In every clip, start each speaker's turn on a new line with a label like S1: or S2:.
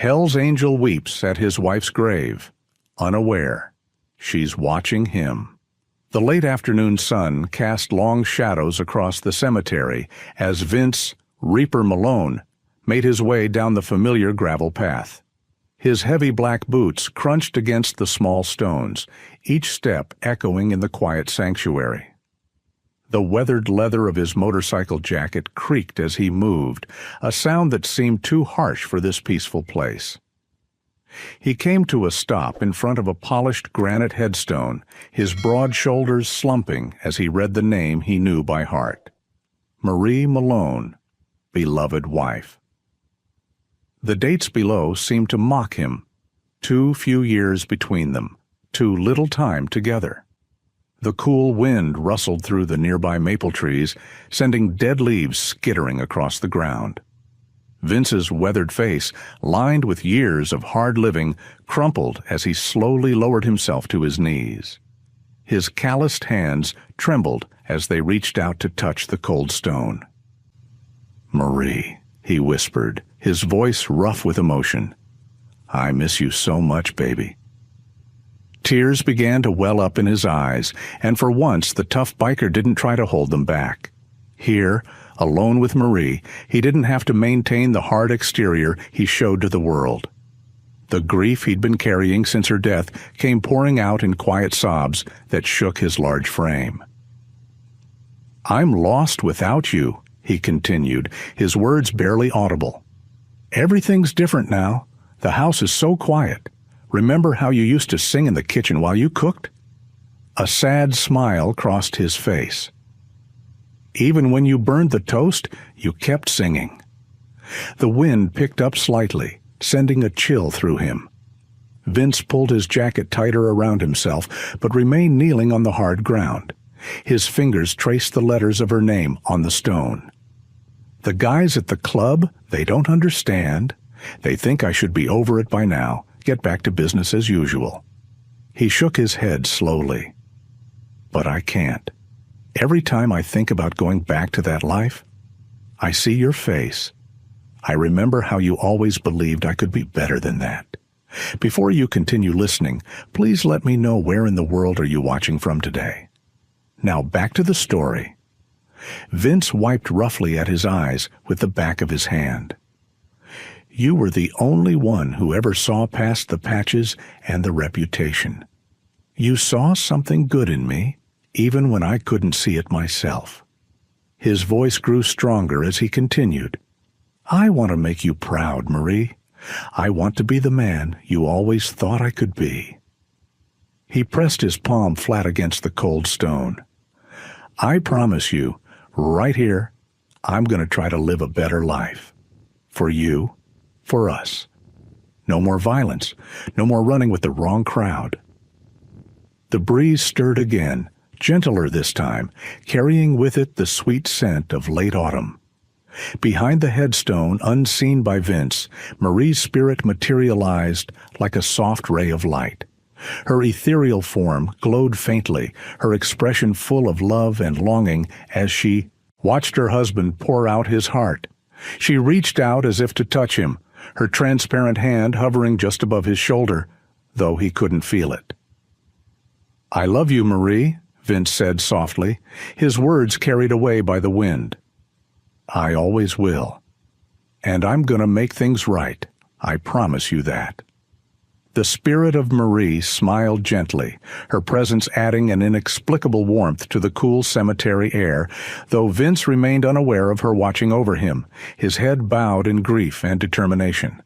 S1: Hell's angel weeps at his wife's grave, unaware. She's watching him. The late afternoon sun cast long shadows across the cemetery as Vince, Reaper Malone, made his way down the familiar gravel path. His heavy black boots crunched against the small stones, each step echoing in the quiet sanctuary. The weathered leather of his motorcycle jacket creaked as he moved, a sound that seemed too harsh for this peaceful place. He came to a stop in front of a polished granite headstone, his broad shoulders slumping as he read the name he knew by heart. Marie Malone, beloved wife. The dates below seemed to mock him. Too few years between them, too little time together. The cool wind rustled through the nearby maple trees, sending dead leaves skittering across the ground. Vince's weathered face, lined with years of hard living, crumpled as he slowly lowered himself to his knees. His calloused hands trembled as they reached out to touch the cold stone. "Marie," he whispered, his voice rough with emotion. "I miss you so much, baby." Tears began to well up in his eyes, and for once the tough biker didn't try to hold them back. Here, alone with Marie, he didn't have to maintain the hard exterior he showed to the world. The grief he'd been carrying since her death came pouring out in quiet sobs that shook his large frame. "I'm lost without you," he continued, his words barely audible. "Everything's different now. The house is so quiet. Remember how you used to sing in the kitchen while you cooked?" A sad smile crossed his face. "Even when you burned the toast, you kept singing." The wind picked up slightly, sending a chill through him. Vince pulled his jacket tighter around himself, but remained kneeling on the hard ground. His fingers traced the letters of her name on the stone. "The guys at the club, they don't understand. They think I should be over it by now, get back to business as usual." He shook his head slowly. "But I can't. Every time I think about going back to that life, I see your face. I remember how you always believed I could be better than that. Before you continue listening, please let me know where in the world are you watching from today. Now back to the story." Vince wiped roughly at his eyes with the back of his hand. "You were the only one who ever saw past the patches and the reputation. You saw something good in me, even when I couldn't see it myself." His voice grew stronger as he continued. "I want to make you proud, Marie. I want to be the man you always thought I could be." He pressed his palm flat against the cold stone. "I promise you, right here, I'm going to try to live a better life. For you, for us. No more violence, no more running with the wrong crowd." The breeze stirred again, gentler this time, carrying with it the sweet scent of late autumn. Behind the headstone, unseen by Vince, Marie's spirit materialized like a soft ray of light. Her ethereal form glowed faintly, her expression full of love and longing as she watched her husband pour out his heart. She reached out as if to touch him, her transparent hand hovering just above his shoulder, though he couldn't feel it. "I love you, Marie," Vince said softly, his words carried away by the wind. "I always will. And I'm going to make things right. I promise you that." The spirit of Marie smiled gently, her presence adding an inexplicable warmth to the cool cemetery air, though Vince remained unaware of her watching over him, his head bowed in grief and determination.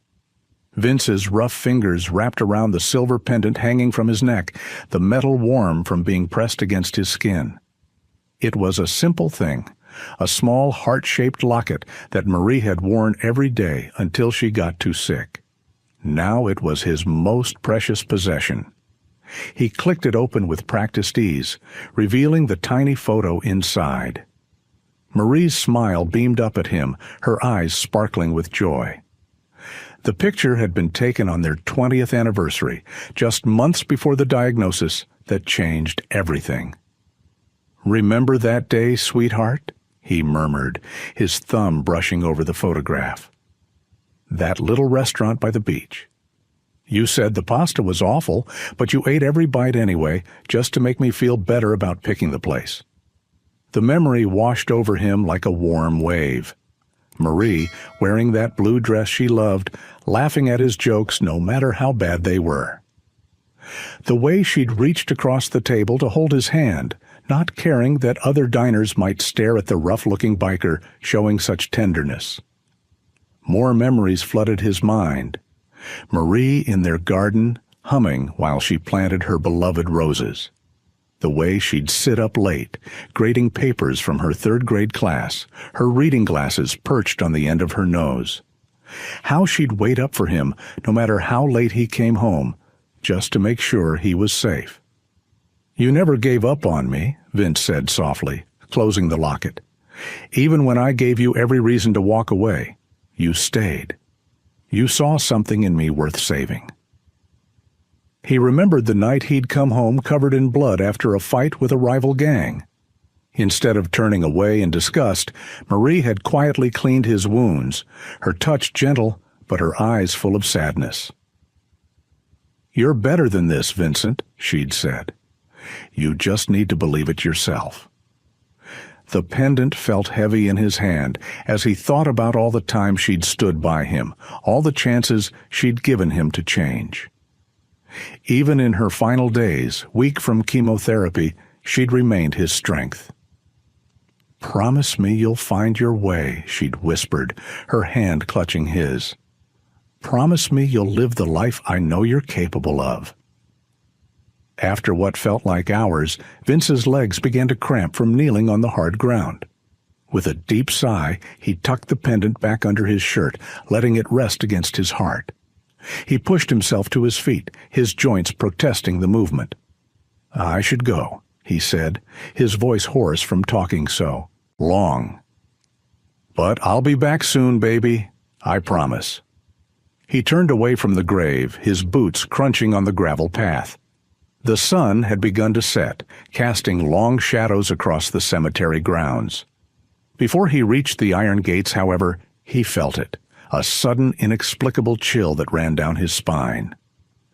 S1: Vince's rough fingers wrapped around the silver pendant hanging from his neck, the metal warm from being pressed against his skin. It was a simple thing, a small heart-shaped locket that Marie had worn every day until she got too sick. Now it was his most precious possession. He clicked it open with practiced ease, revealing the tiny photo inside. Marie's smile beamed up at him, her eyes sparkling with joy. The picture had been taken on their 20th anniversary, just months before the diagnosis that changed everything. "Remember that day, sweetheart?" he murmured, his thumb brushing over the photograph. That little restaurant by the beach. You said the pasta was awful, but you ate every bite anyway, just to make me feel better about picking the place. The memory washed over him like a warm wave. Marie, wearing that blue dress she loved, laughing at his jokes no matter how bad they were. The way she'd reached across the table to hold his hand, not caring that other diners might stare at the rough-looking biker showing such tenderness. More memories flooded his mind. Marie in their garden, humming while she planted her beloved roses. The way she'd sit up late, grading papers from her third-grade class, her reading glasses perched on the end of her nose. How she'd wait up for him, no matter how late he came home, just to make sure he was safe. "You never gave up on me," Vince said softly, closing the locket. "Even when I gave you every reason to walk away, you stayed. You saw something in me worth saving." He remembered the night he'd come home covered in blood after a fight with a rival gang. Instead of turning away in disgust, Marie had quietly cleaned his wounds, her touch gentle, but her eyes full of sadness. "You're better than this, Vincent," she'd said. "You just need to believe it yourself." The pendant felt heavy in his hand as he thought about all the time she'd stood by him, all the chances she'd given him to change. Even in her final days, weak from chemotherapy, she'd remained his strength. "Promise me you'll find your way," she'd whispered, her hand clutching his. "Promise me you'll live the life I know you're capable of." After what felt like hours, Vince's legs began to cramp from kneeling on the hard ground. With a deep sigh, he tucked the pendant back under his shirt, letting it rest against his heart. He pushed himself to his feet, his joints protesting the movement. "I should go," he said, his voice hoarse from talking so long. "But I'll be back soon, baby. I promise." He turned away from the grave, his boots crunching on the gravel path. The sun had begun to set, casting long shadows across the cemetery grounds. Before he reached the iron gates, however, he felt it, a sudden, inexplicable chill that ran down his spine.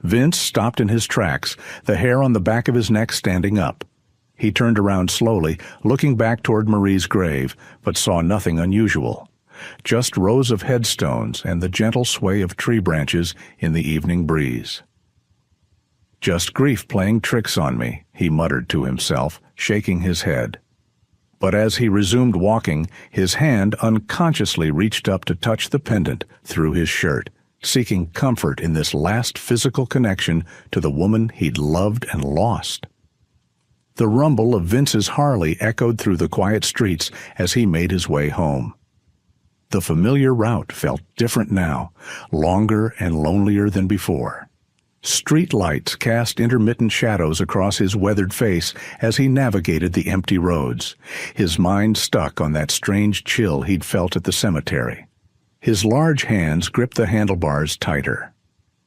S1: Vince stopped in his tracks, the hair on the back of his neck standing up. He turned around slowly, looking back toward Marie's grave, but saw nothing unusual. Just rows of headstones and the gentle sway of tree branches in the evening breeze. "Just grief playing tricks on me," he muttered to himself, shaking his head. But as he resumed walking, his hand unconsciously reached up to touch the pendant through his shirt, seeking comfort in this last physical connection to the woman he'd loved and lost. The rumble of Vince's Harley echoed through the quiet streets as he made his way home. The familiar route felt different now, longer and lonelier than before. Street lights cast intermittent shadows across his weathered face as he navigated the empty roads, his mind stuck on that strange chill he'd felt at the cemetery. His large hands gripped the handlebars tighter.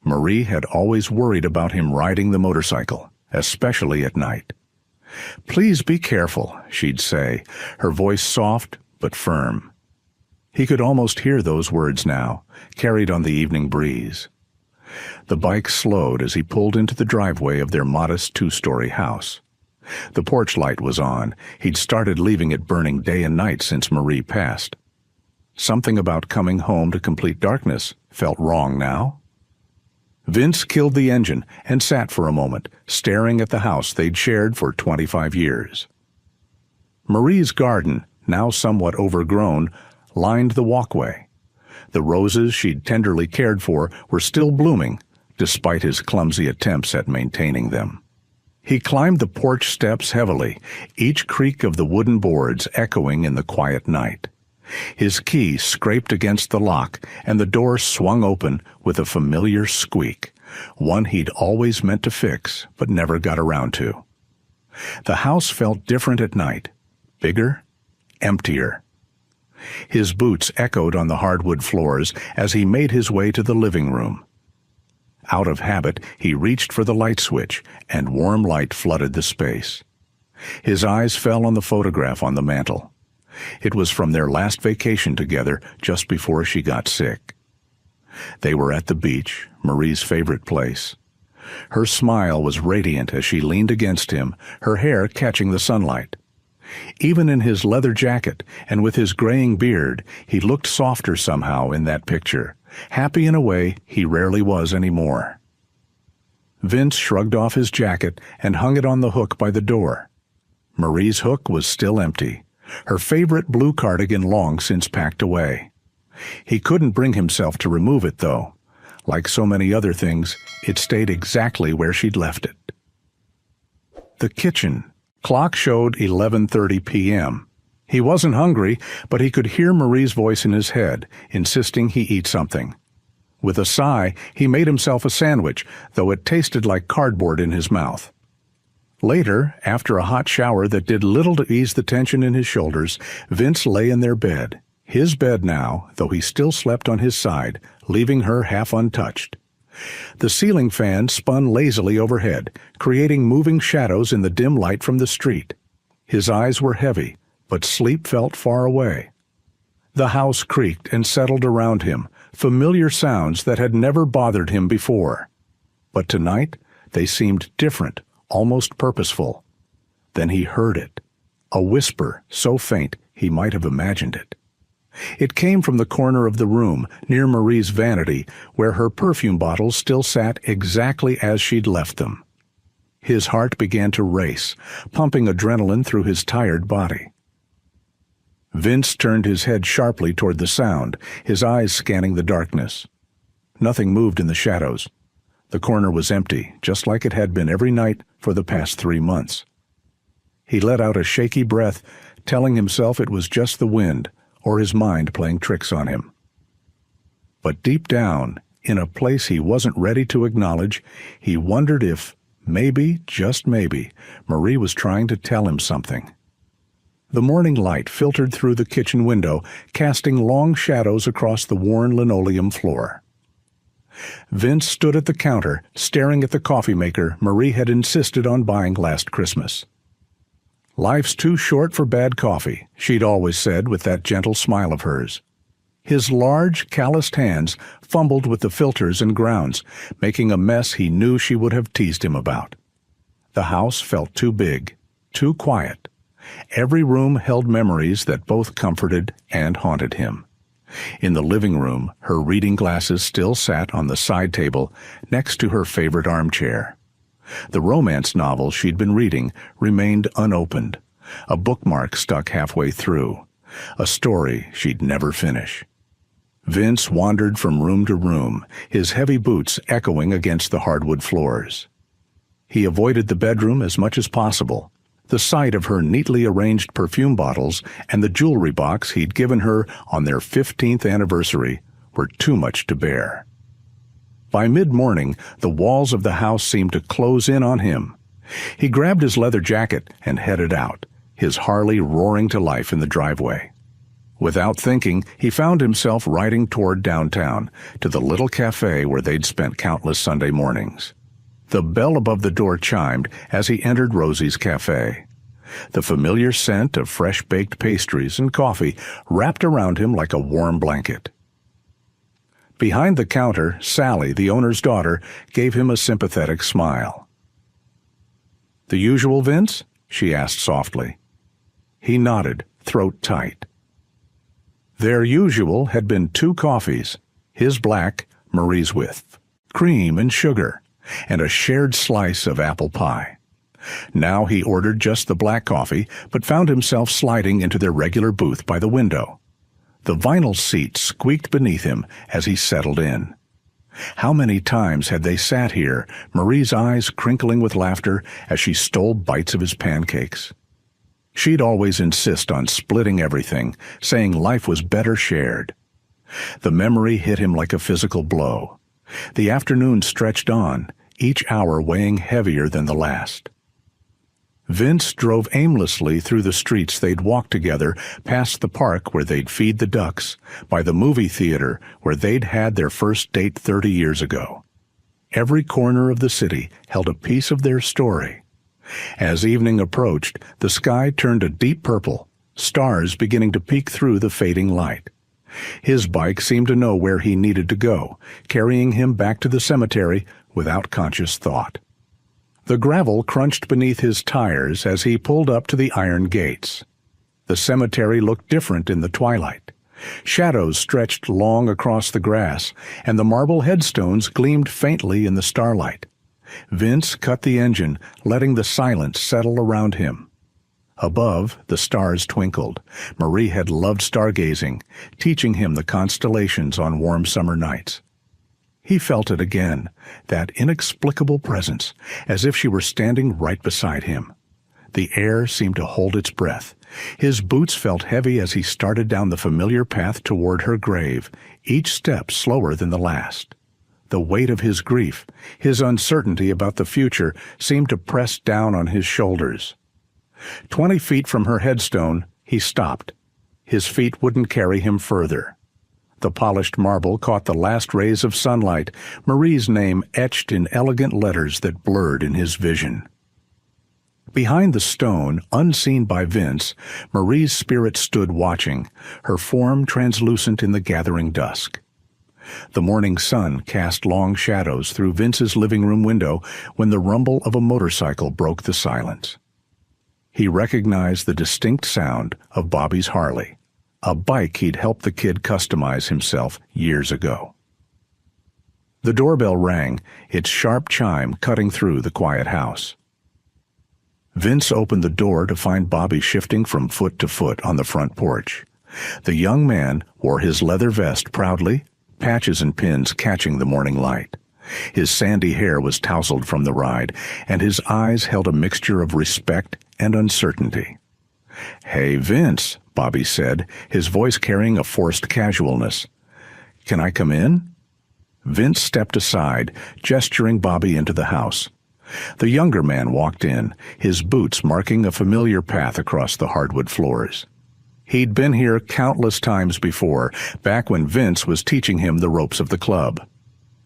S1: Marie had always worried about him riding the motorcycle, especially at night. "Please be careful," she'd say, her voice soft but firm. He could almost hear those words now, carried on the evening breeze. The bike slowed as he pulled into the driveway of their modest two-story house. The porch light was on. He'd started leaving it burning day and night since Marie passed. Something about coming home to complete darkness felt wrong now. Vince killed the engine and sat for a moment, staring at the house they'd shared for 25 years. Marie's garden, now somewhat overgrown, lined the walkway. The roses she'd tenderly cared for were still blooming, despite his clumsy attempts at maintaining them. He climbed the porch steps heavily, each creak of the wooden boards echoing in the quiet night. His key scraped against the lock, and the door swung open with a familiar squeak, one he'd always meant to fix but never got around to. The house felt different at night, bigger, emptier. His boots echoed on the hardwood floors as he made his way to the living room. Out of habit, he reached for the light switch, and warm light flooded the space. His eyes fell on the photograph on the mantel. It was from their last vacation together just before she got sick. They were at the beach, Marie's favorite place. Her smile was radiant as she leaned against him, her hair catching the sunlight. Even in his leather jacket and with his graying beard, he looked softer somehow in that picture, happy in a way he rarely was anymore. Vince shrugged off his jacket and hung it on the hook by the door. Marie's hook was still empty, her favorite blue cardigan long since packed away. He couldn't bring himself to remove it, though. Like so many other things, it stayed exactly where she'd left it. The kitchen. Clock showed 11:30 p.m. He wasn't hungry, but he could hear Marie's voice in his head, insisting he eat something. With a sigh, he made himself a sandwich, though it tasted like cardboard in his mouth. Later, after a hot shower that did little to ease the tension in his shoulders, Vince lay in their bed. His bed now, though he still slept on his side, leaving her half untouched. The ceiling fan spun lazily overhead, creating moving shadows in the dim light from the street. His eyes were heavy, but sleep felt far away. The house creaked and settled around him, familiar sounds that had never bothered him before. But tonight, they seemed different, almost purposeful. Then he heard it, a whisper so faint he might have imagined it. It came from the corner of the room, near Marie's vanity, where her perfume bottles still sat exactly as she'd left them. His heart began to race, pumping adrenaline through his tired body. Vince turned his head sharply toward the sound, his eyes scanning the darkness. Nothing moved in the shadows. The corner was empty, just like it had been every night for the past 3 months. He let out a shaky breath, telling himself it was just the wind, or his mind playing tricks on him. But deep down, in a place he wasn't ready to acknowledge, he wondered if, maybe, just maybe, Marie was trying to tell him something. The morning light filtered through the kitchen window, casting long shadows across the worn linoleum floor. Vince stood at the counter, staring at the coffee maker Marie had insisted on buying last Christmas. "Life's too short for bad coffee," she'd always said with that gentle smile of hers. His large, calloused hands fumbled with the filters and grounds, making a mess he knew she would have teased him about. The house felt too big, too quiet. Every room held memories that both comforted and haunted him. In the living room, her reading glasses still sat on the side table next to her favorite armchair. The romance novel she'd been reading remained unopened, a bookmark stuck halfway through, a story she'd never finish. Vince wandered from room to room, his heavy boots echoing against the hardwood floors. He avoided the bedroom as much as possible. The sight of her neatly arranged perfume bottles and the jewelry box he'd given her on their 15th anniversary were too much to bear. By mid-morning, the walls of the house seemed to close in on him. He grabbed his leather jacket and headed out, his Harley roaring to life in the driveway. Without thinking, he found himself riding toward downtown, to the little cafe where they'd spent countless Sunday mornings. The bell above the door chimed as he entered Rosie's cafe. The familiar scent of fresh-baked pastries and coffee wrapped around him like a warm blanket. Behind the counter, Sally, the owner's daughter, gave him a sympathetic smile. "The usual, Vince?" she asked softly. He nodded, throat tight. Their usual had been 2 coffees, his black, Marie's with cream and sugar, and a shared slice of apple pie. Now he ordered just the black coffee, but found himself sliding into their regular booth by the window. The vinyl seat squeaked beneath him as he settled in. How many times had they sat here, Marie's eyes crinkling with laughter as she stole bites of his pancakes? She'd always insist on splitting everything, saying life was better shared. The memory hit him like a physical blow. The afternoon stretched on, each hour weighing heavier than the last. Vince drove aimlessly through the streets they'd walked together, past the park where they'd feed the ducks, by the movie theater where they'd had their first date 30 years ago. Every corner of the city held a piece of their story. As evening approached, the sky turned a deep purple, stars beginning to peek through the fading light. His bike seemed to know where he needed to go, carrying him back to the cemetery without conscious thought. The gravel crunched beneath his tires as he pulled up to the iron gates. The cemetery looked different in the twilight. Shadows stretched long across the grass, and the marble headstones gleamed faintly in the starlight. Vince cut the engine, letting the silence settle around him. Above, the stars twinkled. Marie had loved stargazing, teaching him the constellations on warm summer nights. He felt it again, that inexplicable presence, as if she were standing right beside him. The air seemed to hold its breath. His boots felt heavy as he started down the familiar path toward her grave, each step slower than the last. The weight of his grief, his uncertainty about the future, seemed to press down on his shoulders. 20 feet from her headstone, he stopped. His feet wouldn't carry him further. The polished marble caught the last rays of sunlight, Marie's name etched in elegant letters that blurred in his vision. Behind the stone, unseen by Vince, Marie's spirit stood watching, her form translucent in the gathering dusk. The morning sun cast long shadows through Vince's living room window when the rumble of a motorcycle broke the silence. He recognized the distinct sound of Bobby's Harley, a bike he'd helped the kid customize himself years ago. The doorbell rang, its sharp chime cutting through the quiet house. Vince opened the door to find Bobby shifting from foot to foot on the front porch. The young man wore his leather vest proudly, patches and pins catching the morning light. His sandy hair was tousled from the ride, and his eyes held a mixture of respect and uncertainty. "Hey, Vince," Bobby said, his voice carrying a forced casualness. "Can I come in?" Vince stepped aside, gesturing Bobby into the house. The younger man walked in, his boots marking a familiar path across the hardwood floors. He'd been here countless times before, back when Vince was teaching him the ropes of the club.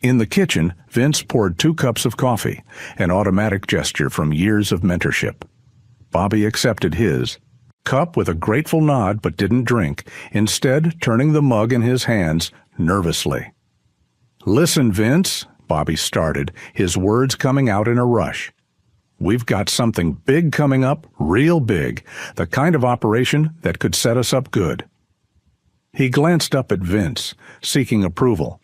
S1: In the kitchen, Vince poured 2 cups of coffee, an automatic gesture from years of mentorship. Bobby accepted his cup with a grateful nod but didn't drink, instead turning the mug in his hands nervously. "Listen, Vince," Bobby started, his words coming out in a rush. "We've got something big coming up, real big, the kind of operation that could set us up good." He glanced up at Vince, seeking approval.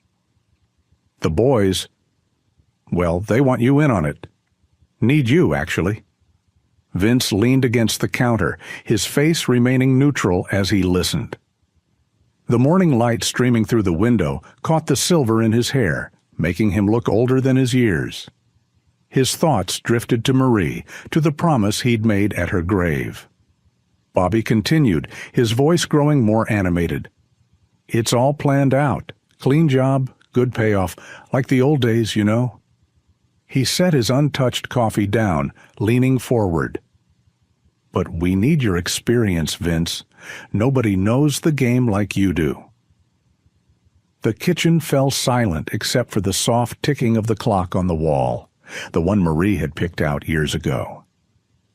S1: "The boys, well, they want you in on it. Need you, actually." Vince leaned against the counter, his face remaining neutral as he listened. The morning light streaming through the window caught the silver in his hair, making him look older than his years. His thoughts drifted to Marie, to the promise he'd made at her grave. Bobby continued, his voice growing more animated. "It's all planned out. Clean job, good payoff, like the old days, you know." He set his untouched coffee down, leaning forward. "But we need your experience, Vince. Nobody knows the game like you do." The kitchen fell silent except for the soft ticking of the clock on the wall, the one Marie had picked out years ago.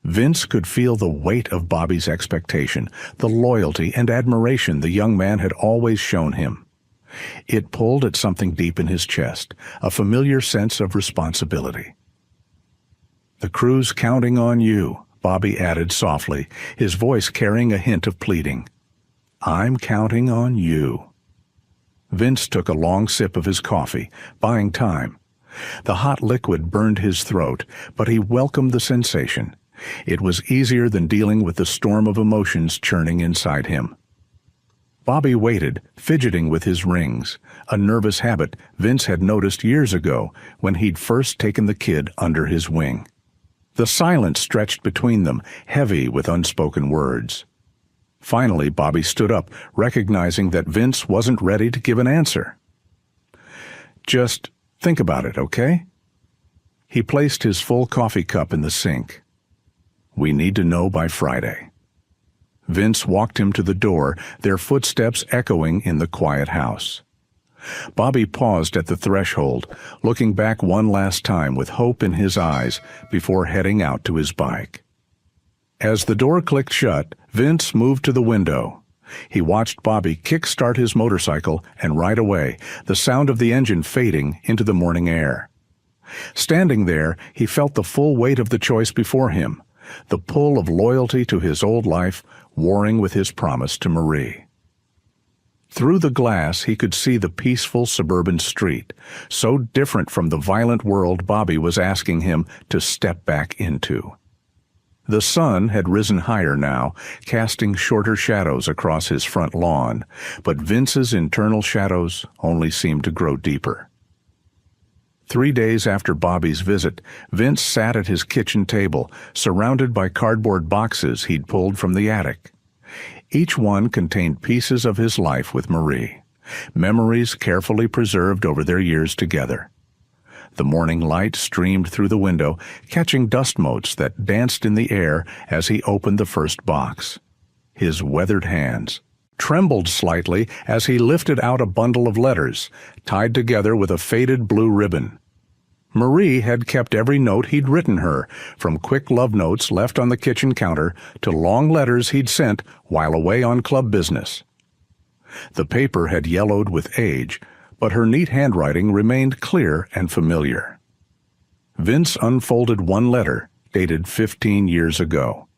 S1: Vince could feel the weight of Bobby's expectation, the loyalty and admiration the young man had always shown him. It pulled at something deep in his chest, a familiar sense of responsibility. "The crew's counting on you," Bobby added softly, his voice carrying a hint of pleading. "I'm counting on you." Vince took a long sip of his coffee, buying time. The hot liquid burned his throat, but he welcomed the sensation. It was easier than dealing with the storm of emotions churning inside him. Bobby waited, fidgeting with his rings, a nervous habit Vince had noticed years ago when he'd first taken the kid under his wing. The silence stretched between them, heavy with unspoken words. Finally, Bobby stood up, recognizing that Vince wasn't ready to give an answer. "Just think about it, okay?" He placed his full coffee cup in the sink. "We need to know by Friday." Vince walked him to the door, their footsteps echoing in the quiet house. Bobby paused at the threshold, looking back one last time with hope in his eyes before heading out to his bike. As the door clicked shut, Vince moved to the window. He watched Bobby kick-start his motorcycle and ride away, the sound of the engine fading into the morning air. Standing there, he felt the full weight of the choice before him, the pull of loyalty to his old life warring with his promise to Marie. Through the glass, he could see the peaceful suburban street, so different from the violent world Bobby was asking him to step back into. The sun had risen higher now, casting shorter shadows across his front lawn, but Vince's internal shadows only seemed to grow deeper. 3 days after Bobby's visit, Vince sat at his kitchen table, surrounded by cardboard boxes he'd pulled from the attic. Each one contained pieces of his life with Marie, memories carefully preserved over their years together. The morning light streamed through the window, catching dust motes that danced in the air as he opened the first box. His weathered hands trembled slightly as he lifted out a bundle of letters, tied together with a faded blue ribbon. Marie had kept every note he'd written her, from quick love notes left on the kitchen counter to long letters he'd sent while away on club business. The paper had yellowed with age, but her neat handwriting remained clear and familiar. Vince unfolded one letter, dated 15 years ago.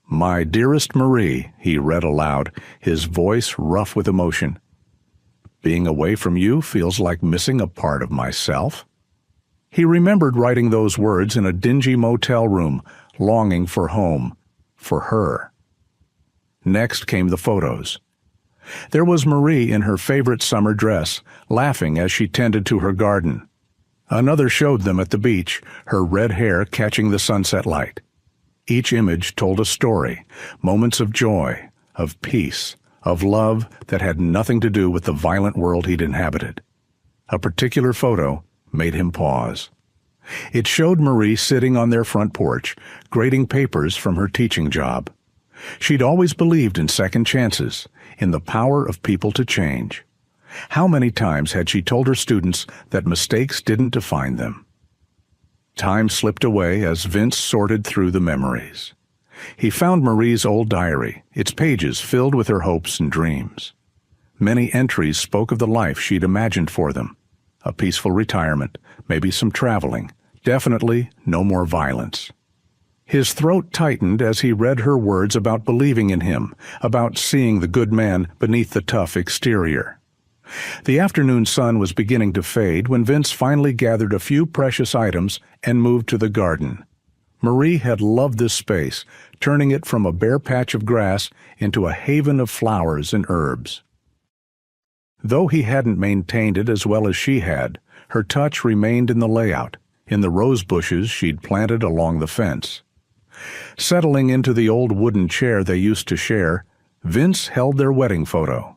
S1: "My dearest Marie," he read aloud, his voice rough with emotion. "Being away from you feels like missing a part of myself." He remembered writing those words in a dingy motel room, longing for home, for her. Next came the photos. There was Marie in her favorite summer dress, laughing as she tended to her garden. Another showed them at the beach, her red hair catching the sunset light. Each image told a story, moments of joy, of peace, of love that had nothing to do with the violent world he'd inhabited. A particular photo made him pause. It showed Marie sitting on their front porch, grading papers from her teaching job. She'd always believed in second chances, in the power of people to change. How many times had she told her students that mistakes didn't define them? Time slipped away as Vince sorted through the memories. He found Marie's old diary, its pages filled with her hopes and dreams. Many entries spoke of the life she'd imagined for them. A peaceful retirement, maybe some traveling, definitely no more violence. His throat tightened as he read her words about believing in him, about seeing the good man beneath the tough exterior. The afternoon sun was beginning to fade when Vince finally gathered a few precious items and moved to the garden. Marie had loved this space, turning it from a bare patch of grass into a haven of flowers and herbs. Though he hadn't maintained it as well as she had, her touch remained in the layout, in the rose bushes she'd planted along the fence. Settling into the old wooden chair they used to share, Vince held their wedding photo.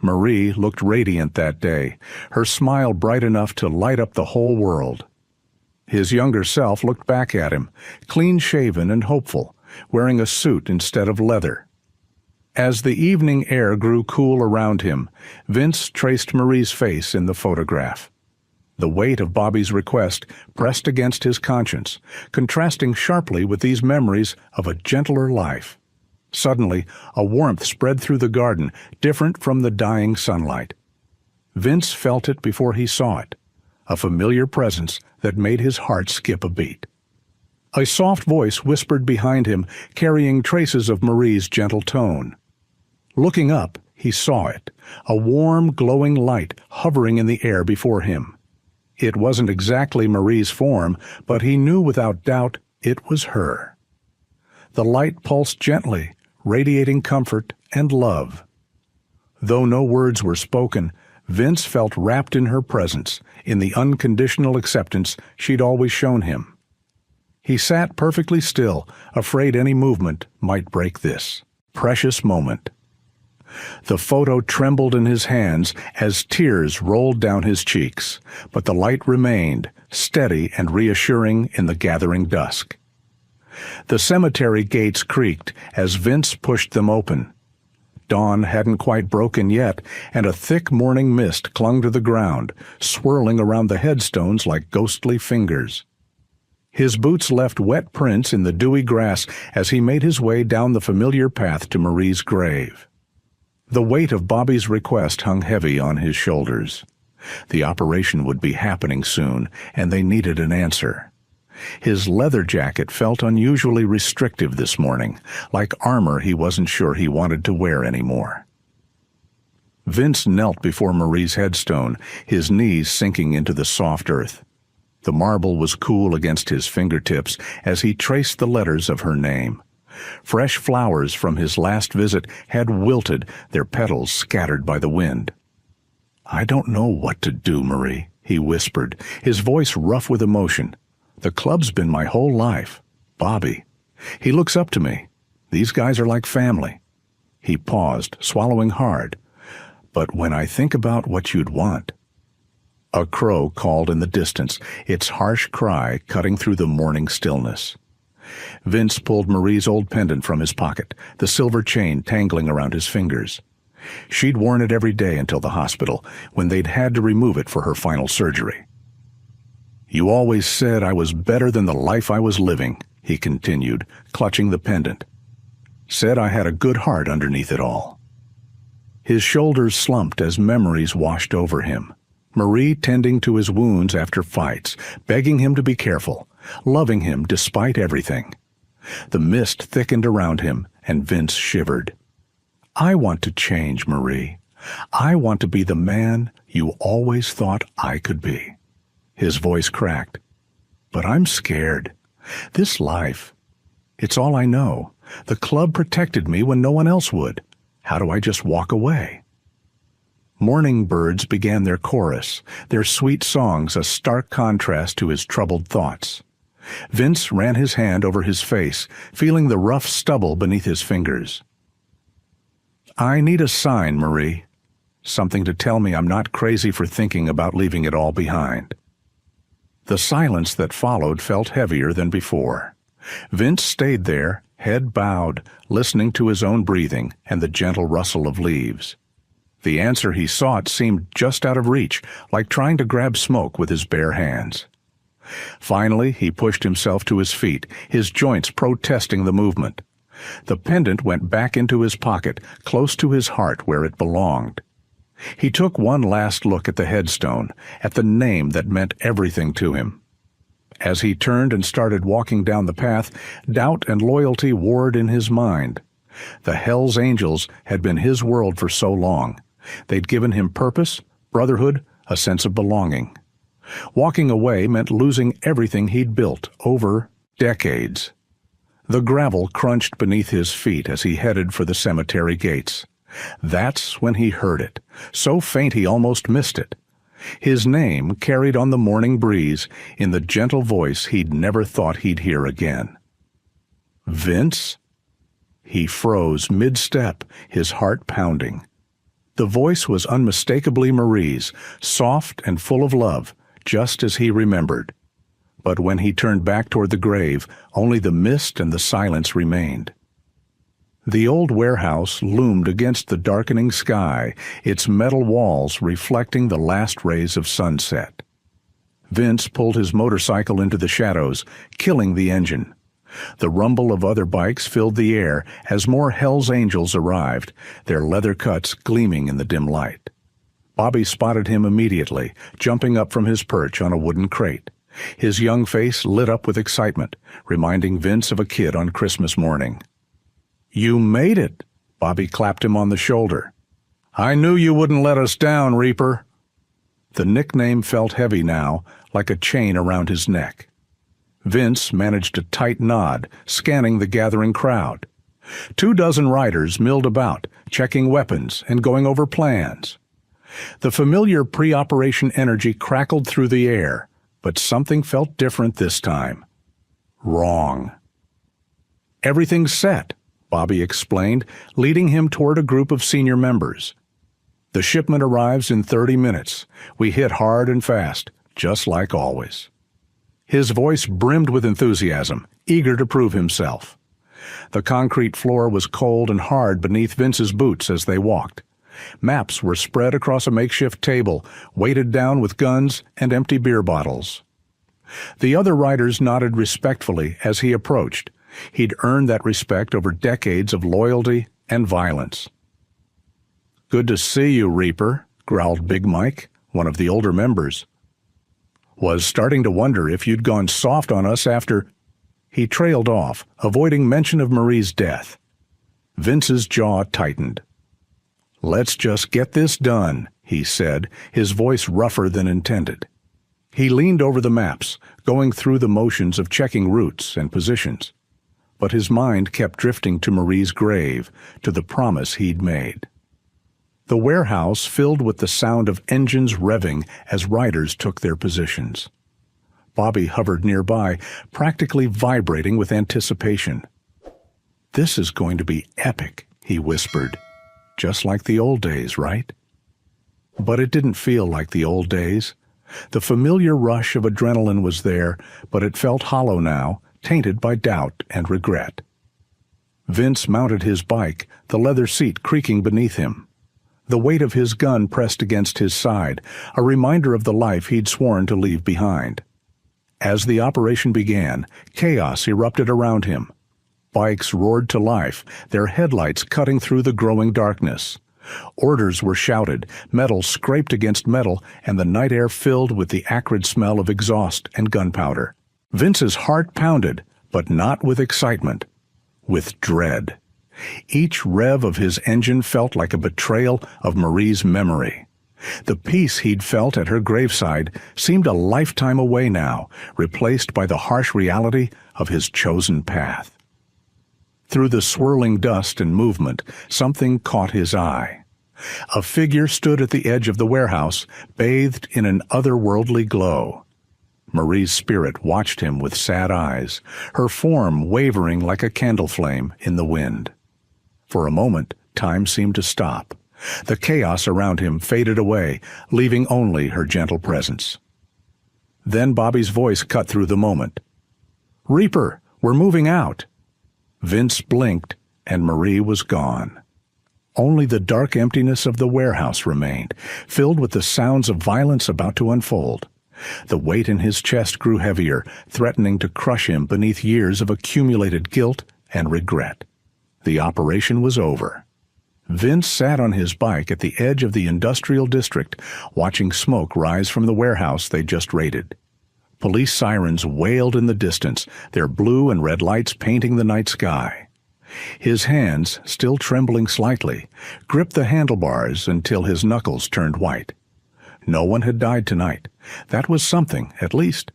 S1: Marie looked radiant that day, her smile bright enough to light up the whole world. His younger self looked back at him, clean-shaven and hopeful, wearing a suit instead of leather. As the evening air grew cool around him, Vince traced Marie's face in the photograph. The weight of Bobby's request pressed against his conscience, contrasting sharply with these memories of a gentler life. Suddenly, a warmth spread through the garden, different from the dying sunlight. Vince felt it before he saw it, a familiar presence that made his heart skip a beat. A soft voice whispered behind him, carrying traces of Marie's gentle tone. Looking up, he saw it, a warm, glowing light hovering in the air before him. It wasn't exactly Marie's form, but he knew without doubt it was her. The light pulsed gently, radiating comfort and love. Though no words were spoken, Vince felt wrapped in her presence, in the unconditional acceptance she'd always shown him. He sat perfectly still, afraid any movement might break this precious moment. The photo trembled in his hands as tears rolled down his cheeks, but the light remained, steady and reassuring in the gathering dusk. The cemetery gates creaked as Vince pushed them open. Dawn hadn't quite broken yet, and a thick morning mist clung to the ground, swirling around the headstones like ghostly fingers. His boots left wet prints in the dewy grass as he made his way down the familiar path to Marie's grave. The weight of Bobby's request hung heavy on his shoulders. The operation would be happening soon, and they needed an answer. His leather jacket felt unusually restrictive this morning, like armor he wasn't sure he wanted to wear anymore. Vince knelt before Marie's headstone, his knees sinking into the soft earth. The marble was cool against his fingertips as he traced the letters of her name. Fresh flowers from his last visit had wilted, their petals scattered by the wind. "I don't know what to do, Marie," he whispered, his voice rough with emotion. "The club's been my whole life. Bobby. He looks up to me. These guys are like family." He paused, swallowing hard. "But when I think about what you'd want—" A crow called in the distance, its harsh cry cutting through the morning stillness. Vince pulled Marie's old pendant from his pocket, the silver chain tangling around his fingers. She'd worn it every day until the hospital, when they'd had to remove it for her final surgery. "You always said I was better than the life I was living," he continued, clutching the pendant. "Said I had a good heart underneath it all." His shoulders slumped as memories washed over him. Marie tending to his wounds after fights, begging him to be careful, loving him despite everything. The mist thickened around him, and Vince shivered. "I want to change, Marie. I want to be the man you always thought I could be." His voice cracked. "But I'm scared. This life, it's all I know. The club protected me when no one else would. How do I just walk away?" Morning birds began their chorus, their sweet songs a stark contrast to his troubled thoughts. Vince ran his hand over his face, feeling the rough stubble beneath his fingers. "I need a sign, Marie. Something to tell me I'm not crazy for thinking about leaving it all behind." The silence that followed felt heavier than before. Vince stayed there, head bowed, listening to his own breathing and the gentle rustle of leaves. The answer he sought seemed just out of reach, like trying to grab smoke with his bare hands. Finally, he pushed himself to his feet, his joints protesting the movement. The pendant went back into his pocket, close to his heart where it belonged. He took one last look at the headstone, at the name that meant everything to him. As he turned and started walking down the path, doubt and loyalty warred in his mind. The hellsangels had been his world for so long. They'd given him purpose, brotherhood, a sense of belonging. Walking away meant losing everything he'd built over decades. The gravel crunched beneath his feet as he headed for the cemetery gates. That's when he heard it, so faint he almost missed it. His name carried on the morning breeze in the gentle voice he'd never thought he'd hear again. "Vince?" He froze mid-step, his heart pounding. The voice was unmistakably Marie's, soft and full of love, just as he remembered. But when he turned back toward the grave, only the mist and the silence remained. The old warehouse loomed against the darkening sky, its metal walls reflecting the last rays of sunset. Vince pulled his motorcycle into the shadows, killing the engine. The rumble of other bikes filled the air as more Hell's Angels arrived, their leather cuts gleaming in the dim light. Bobby spotted him immediately, jumping up from his perch on a wooden crate. His young face lit up with excitement, reminding Vince of a kid on Christmas morning. "You made it!" Bobby clapped him on the shoulder. "I knew you wouldn't let us down, Reaper." The nickname felt heavy now, like a chain around his neck. Vince managed a tight nod, scanning the gathering crowd. 24 riders milled about, checking weapons and going over plans. The familiar pre-operation energy crackled through the air, but something felt different this time. Wrong. "Everything's set," Bobby explained, leading him toward a group of senior members. "The shipment arrives in 30 minutes. We hit hard and fast, just like always." His voice brimmed with enthusiasm, eager to prove himself. The concrete floor was cold and hard beneath Vince's boots as they walked. Maps were spread across a makeshift table, weighted down with guns and empty beer bottles. The other riders nodded respectfully as he approached. He'd earned that respect over decades of loyalty and violence. "Good to see you, Reaper," growled Big Mike, one of the older members. "Was starting to wonder if you'd gone soft on us after—" He trailed off, avoiding mention of Marie's death. Vince's jaw tightened. "Let's just get this done," he said, his voice rougher than intended. He leaned over the maps, going through the motions of checking routes and positions. But his mind kept drifting to Marie's grave, to the promise he'd made. The warehouse filled with the sound of engines revving as riders took their positions. Bobby hovered nearby, practically vibrating with anticipation. "This is going to be epic," he whispered. "Just like the old days, right?" But it didn't feel like the old days. The familiar rush of adrenaline was there, but it felt hollow now, tainted by doubt and regret. Vince mounted his bike, the leather seat creaking beneath him. The weight of his gun pressed against his side, a reminder of the life he'd sworn to leave behind. As the operation began, chaos erupted around him. Bikes roared to life, their headlights cutting through the growing darkness. Orders were shouted, metal scraped against metal, and the night air filled with the acrid smell of exhaust and gunpowder. Vince's heart pounded, but not with excitement, with dread. Each rev of his engine felt like a betrayal of Marie's memory. The peace he'd felt at her graveside seemed a lifetime away now, replaced by the harsh reality of his chosen path. Through the swirling dust and movement, something caught his eye. A figure stood at the edge of the warehouse, bathed in an otherworldly glow. Marie's spirit watched him with sad eyes, her form wavering like a candle flame in the wind. For a moment, time seemed to stop. The chaos around him faded away, leaving only her gentle presence. Then Bobby's voice cut through the moment. "Reaper, we're moving out." Vince blinked, and Marie was gone. Only the dark emptiness of the warehouse remained, filled with the sounds of violence about to unfold. The weight in his chest grew heavier, threatening to crush him beneath years of accumulated guilt and regret. The operation was over. Vince sat on his bike at the edge of the industrial district, watching smoke rise from the warehouse they just raided. Police sirens wailed in the distance, their blue and red lights painting the night sky. His hands, still trembling slightly, gripped the handlebars until his knuckles turned white. No one had died tonight. That was something, at least.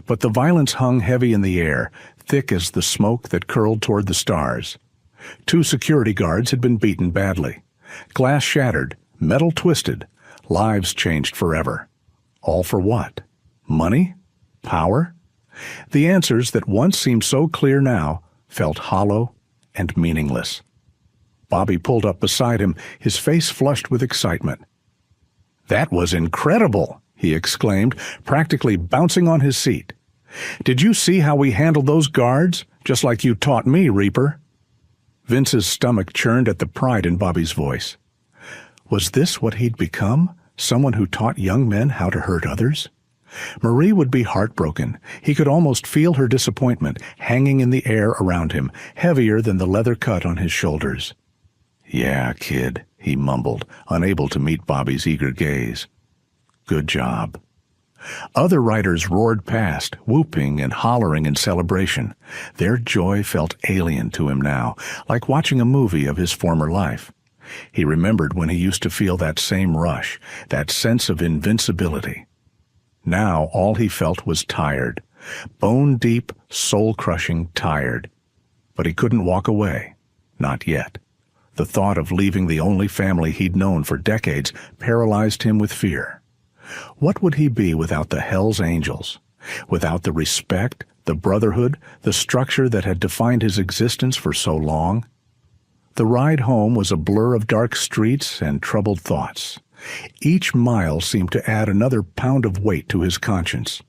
S1: But the violence hung heavy in the air, thick as the smoke that curled toward the stars. 2 security guards had been beaten badly. Glass shattered, metal twisted, lives changed forever. All for what? Money? Power? The answers that once seemed so clear now felt hollow and meaningless. Bobby pulled up beside him, his face flushed with excitement. "That was incredible!" he exclaimed, practically bouncing on his seat. "Did you see how we handled those guards? Just like you taught me, Reaper." Vince's stomach churned at the pride in Bobby's voice. Was this what he'd become? Someone who taught young men how to hurt others? Marie would be heartbroken. He could almost feel her disappointment hanging in the air around him, heavier than the leather cut on his shoulders. "Yeah, kid," he mumbled, unable to meet Bobby's eager gaze. "Good job." Other riders roared past, whooping and hollering in celebration. Their joy felt alien to him now, like watching a movie of his former life. He remembered when he used to feel that same rush, that sense of invincibility. Now all he felt was tired, bone-deep, soul-crushing tired. But he couldn't walk away. Not yet. The thought of leaving the only family he'd known for decades paralyzed him with fear. What would he be without the Hell's Angels? Without the respect, the brotherhood, the structure that had defined his existence for so long? The ride home was a blur of dark streets and troubled thoughts. Each mile seemed to add another pound of weight to his conscience.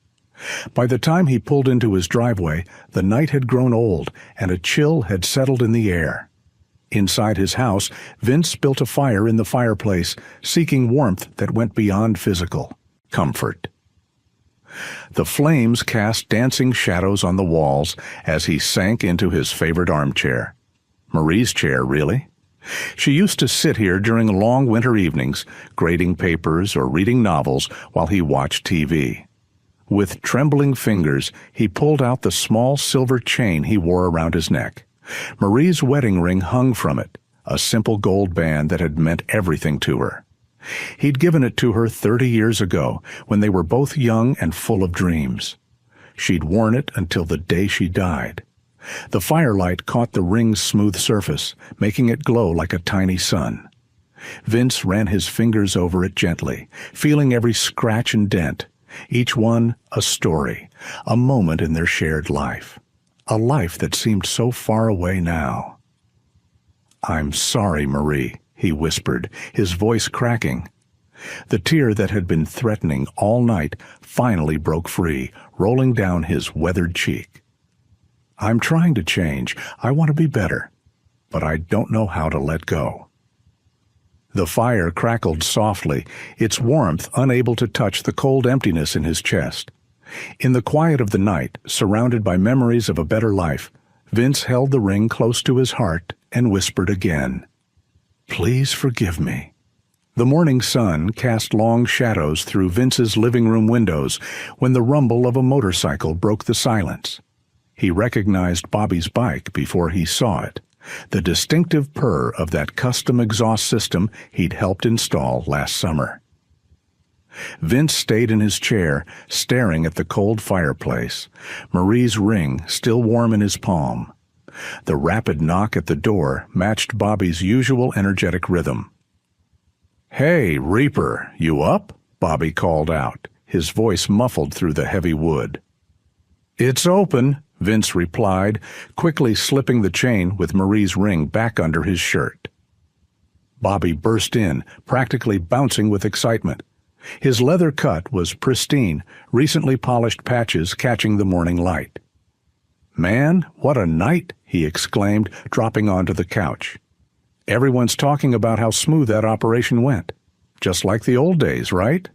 S1: By the time he pulled into his driveway, the night had grown old and a chill had settled in the air. Inside his house, Vince built a fire in the fireplace, seeking warmth that went beyond physical comfort. The flames cast dancing shadows on the walls as he sank into his favorite armchair. Marie's chair, really. She used to sit here during long winter evenings, grading papers or reading novels while he watched TV. With trembling fingers, he pulled out the small silver chain he wore around his neck. Marie's wedding ring hung from it, a simple gold band that had meant everything to her. He'd given it to her 30 years ago, when they were both young and full of dreams. She'd worn it until the day she died. The firelight caught the ring's smooth surface, making it glow like a tiny sun. Vince ran his fingers over it gently, feeling every scratch and dent, each one a story, a moment in their shared life. A life that seemed so far away now. "I'm sorry, Marie," he whispered, his voice cracking. The tear that had been threatening all night finally broke free, rolling down his weathered cheek. "I'm trying to change. I want to be better. But I don't know how to let go." The fire crackled softly, its warmth unable to touch the cold emptiness in his chest. In the quiet of the night, surrounded by memories of a better life, Vince held the ring close to his heart and whispered again, "Please forgive me." The morning sun cast long shadows through Vince's living room windows when the rumble of a motorcycle broke the silence. He recognized Bobby's bike before he saw it, the distinctive purr of that custom exhaust system he'd helped install last summer. Vince stayed in his chair, staring at the cold fireplace, Marie's ring still warm in his palm. The rapid knock at the door matched Bobby's usual energetic rhythm. "Hey, Reaper, you up?" Bobby called out, his voice muffled through the heavy wood. "It's open," Vince replied, quickly slipping the chain with Marie's ring back under his shirt. Bobby burst in, practically bouncing with excitement. His leather cut was pristine, recently polished patches catching the morning light. "Man, what a night!" he exclaimed, dropping onto the couch. "Everyone's talking about how smooth that operation went. Just like the old days, right?"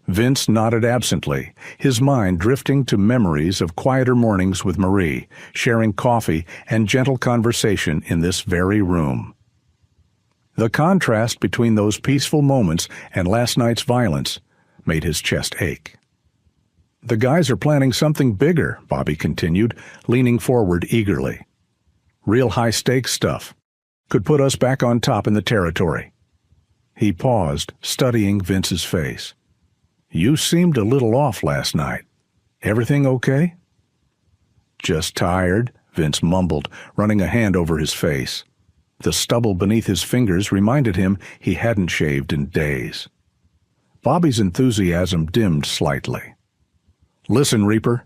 S1: Vince nodded absently, his mind drifting to memories of quieter mornings with Marie, sharing coffee and gentle conversation in this very room. The contrast between those peaceful moments and last night's violence made his chest ache. "The guys are planning something bigger," Bobby continued, leaning forward eagerly. "Real high-stakes stuff. Could put us back on top in the territory." He paused, studying Vince's face. "You seemed a little off last night. Everything okay?" "Just tired," Vince mumbled, running a hand over his face. The stubble beneath his fingers reminded him he hadn't shaved in days. Bobby's enthusiasm dimmed slightly. "Listen, Reaper,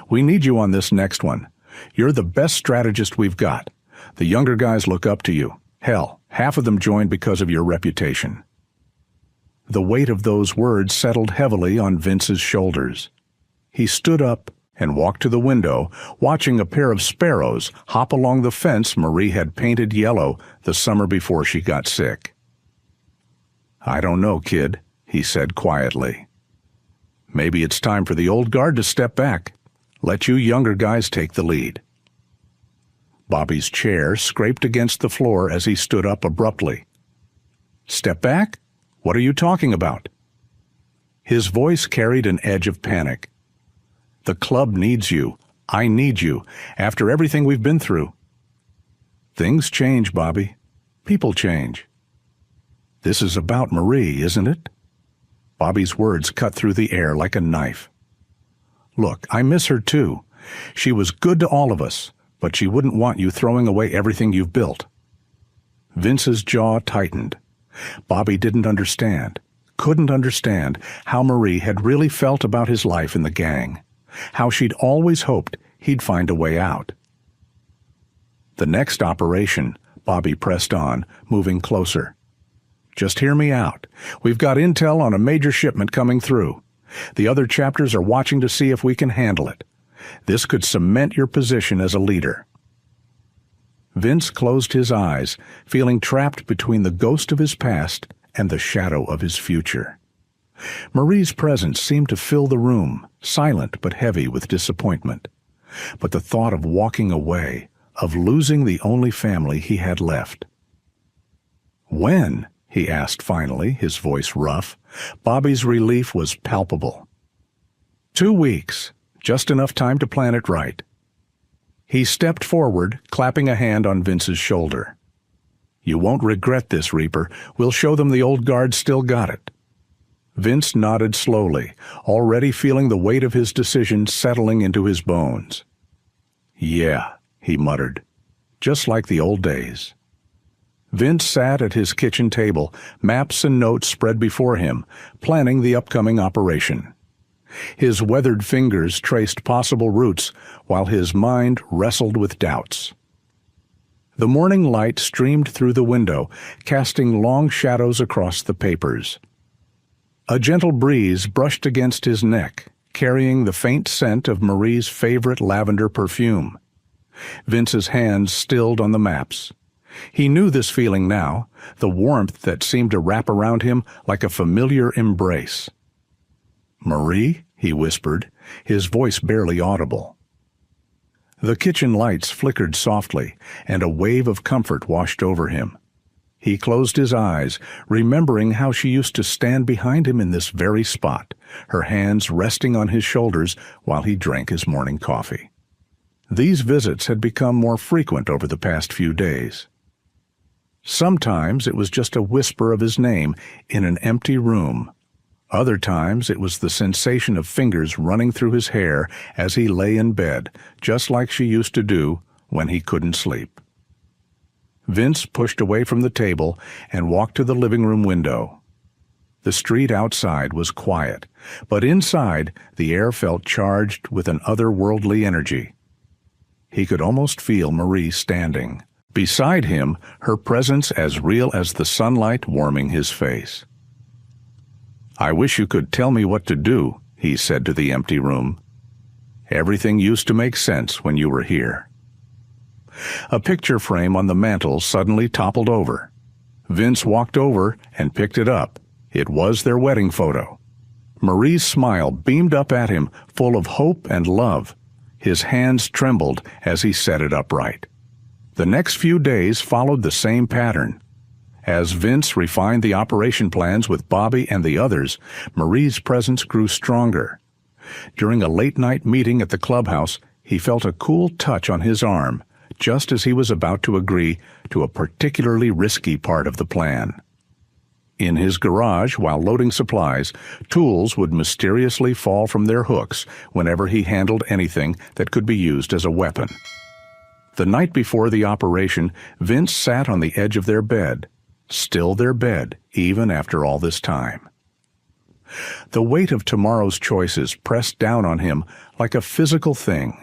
S1: we need you on this next one. You're the best strategist we've got. The younger guys look up to you. Hell, half of them joined because of your reputation." The weight of those words settled heavily on Vince's shoulders. He stood up and walked to the window, watching a pair of sparrows hop along the fence Marie had painted yellow the summer before she got sick. "I don't know, kid," he said quietly. "Maybe it's time for the old guard to step back. Let you younger guys take the lead." Bobby's chair scraped against the floor as he stood up abruptly. "Step back? What are you talking about?" His voice carried an edge of panic. "The club needs you. I need you, after everything we've been through." "Things change, Bobby. People change." "This is about Marie, isn't it?" Bobby's words cut through the air like a knife. "Look, I miss her too. She was good to all of us, but she wouldn't want you throwing away everything you've built." Vince's jaw tightened. Bobby didn't understand, couldn't understand how Marie had really felt about his life in the gang, how she'd always hoped he'd find a way out. "The next operation," Bobby pressed on, moving closer. "Just hear me out. We've got intel on a major shipment coming through. The other chapters are watching to see if we can handle it. This could cement your position as a leader." Vince closed his eyes, feeling trapped between the ghost of his past and the shadow of his future. Marie's presence seemed to fill the room, silent but heavy with disappointment. But the thought of walking away, of losing the only family he had left. "When?" he asked finally, his voice rough. Bobby's relief was palpable. 2 weeks, just enough time to plan it right. He stepped forward, clapping a hand on Vince's shoulder. "You won't regret this, Reaper. We'll show them the old guard still got it." Vince nodded slowly, already feeling the weight of his decision settling into his bones. "Yeah," he muttered, "just like the old days." Vince sat at his kitchen table, maps and notes spread before him, planning the upcoming operation. His weathered fingers traced possible routes while his mind wrestled with doubts. The morning light streamed through the window, casting long shadows across the papers. A gentle breeze brushed against his neck, carrying the faint scent of Marie's favorite lavender perfume. Vince's hands stilled on the maps. He knew this feeling now, the warmth that seemed to wrap around him like a familiar embrace. "Marie?" he whispered, his voice barely audible. The kitchen lights flickered softly, and a wave of comfort washed over him. He closed his eyes, remembering how she used to stand behind him in this very spot, her hands resting on his shoulders while he drank his morning coffee. These visits had become more frequent over the past few days. Sometimes it was just a whisper of his name in an empty room. Other times it was the sensation of fingers running through his hair as he lay in bed, just like she used to do when he couldn't sleep. Vince pushed away from the table and walked to the living room window. The street outside was quiet, but inside the air felt charged with an otherworldly energy. He could almost feel Marie standing. Beside him, her presence as real as the sunlight warming his face. "I wish you could tell me what to do," he said to the empty room. "Everything used to make sense when you were here." A picture frame on the mantel suddenly toppled over. Vince walked over and picked it up. It was their wedding photo. Marie's smile beamed up at him, full of hope and love. His hands trembled as he set it upright. The next few days followed the same pattern. As Vince refined the operation plans with Bobby and the others, Marie's presence grew stronger. During a late-night meeting at the clubhouse, he felt a cool touch on his arm, just as he was about to agree to a particularly risky part of the plan. In his garage, while loading supplies, tools would mysteriously fall from their hooks whenever he handled anything that could be used as a weapon. The night before the operation, Vince sat on the edge of their bed, still their bed, even after all this time. The weight of tomorrow's choices pressed down on him like a physical thing.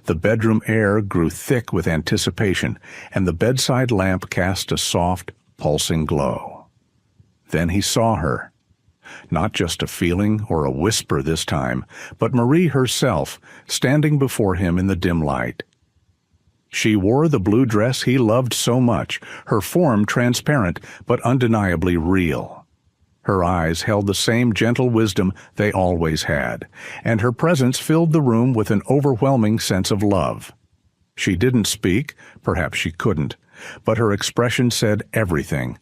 S1: The bedroom air grew thick with anticipation, and the bedside lamp cast a soft, pulsing glow. Then he saw her. Not just a feeling or a whisper this time, but Marie herself, standing before him in the dim light. She wore the blue dress he loved so much, her form transparent but undeniably real. Her eyes held the same gentle wisdom they always had, and her presence filled the room with an overwhelming sense of love. She didn't speak, perhaps she couldn't, but her expression said everything.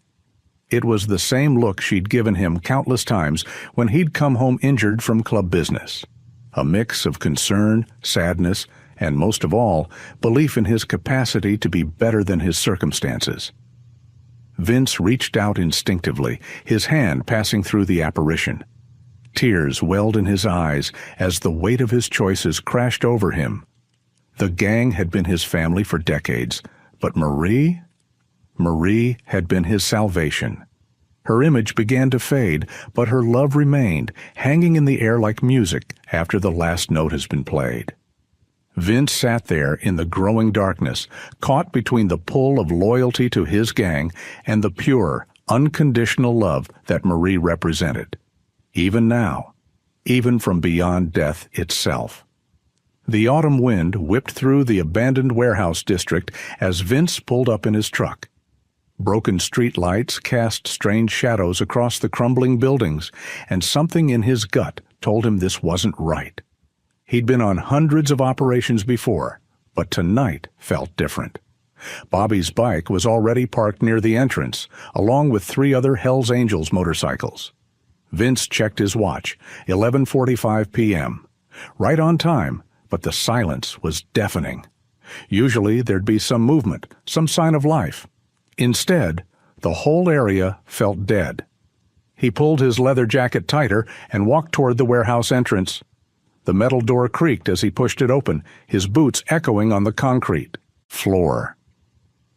S1: It was the same look she'd given him countless times when he'd come home injured from club business. A mix of concern, sadness, and most of all, belief in his capacity to be better than his circumstances. Vince reached out instinctively, his hand passing through the apparition. Tears welled in his eyes as the weight of his choices crashed over him. The gang had been his family for decades, but Marie had been his salvation. Her image began to fade, but her love remained, hanging in the air like music after the last note has been played. Vince sat there in the growing darkness, caught between the pull of loyalty to his gang and the pure, unconditional love that Marie represented. Even now, even from beyond death itself. The autumn wind whipped through the abandoned warehouse district as Vince pulled up in his truck. Broken street lights cast strange shadows across the crumbling buildings, and something in his gut told him this wasn't right. He'd been on hundreds of operations before, but tonight felt different. Bobby's bike was already parked near the entrance, along with 3 other Hell's Angels motorcycles. Vince checked his watch, 11:45 p.m. Right on time, but the silence was deafening. Usually there'd be some movement, some sign of life. Instead, the whole area felt dead. He pulled his leather jacket tighter and walked toward the warehouse entrance. The metal door creaked as he pushed it open, his boots echoing on the concrete floor.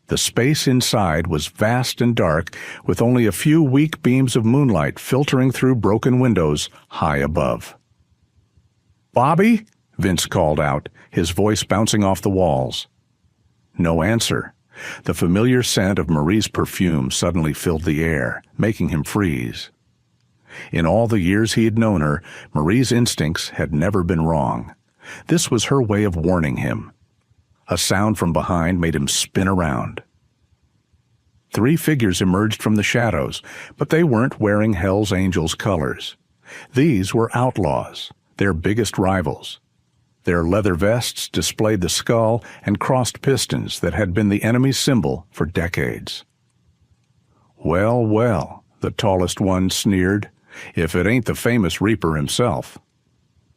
S1: The space inside was vast and dark, with only a few weak beams of moonlight filtering through broken windows high above. "Bobby?" Vince called out, his voice bouncing off the walls. No answer. The familiar scent of Marie's perfume suddenly filled the air, making him freeze. In all the years he had known her, Marie's instincts had never been wrong. This was her way of warning him. A sound from behind made him spin around. 3 figures emerged from the shadows, but they weren't wearing Hell's Angels colors. These were outlaws, their biggest rivals. Their leather vests displayed the skull and crossed pistons that had been the enemy's symbol for decades. "Well, well," the tallest one sneered, "if it ain't the famous Reaper himself."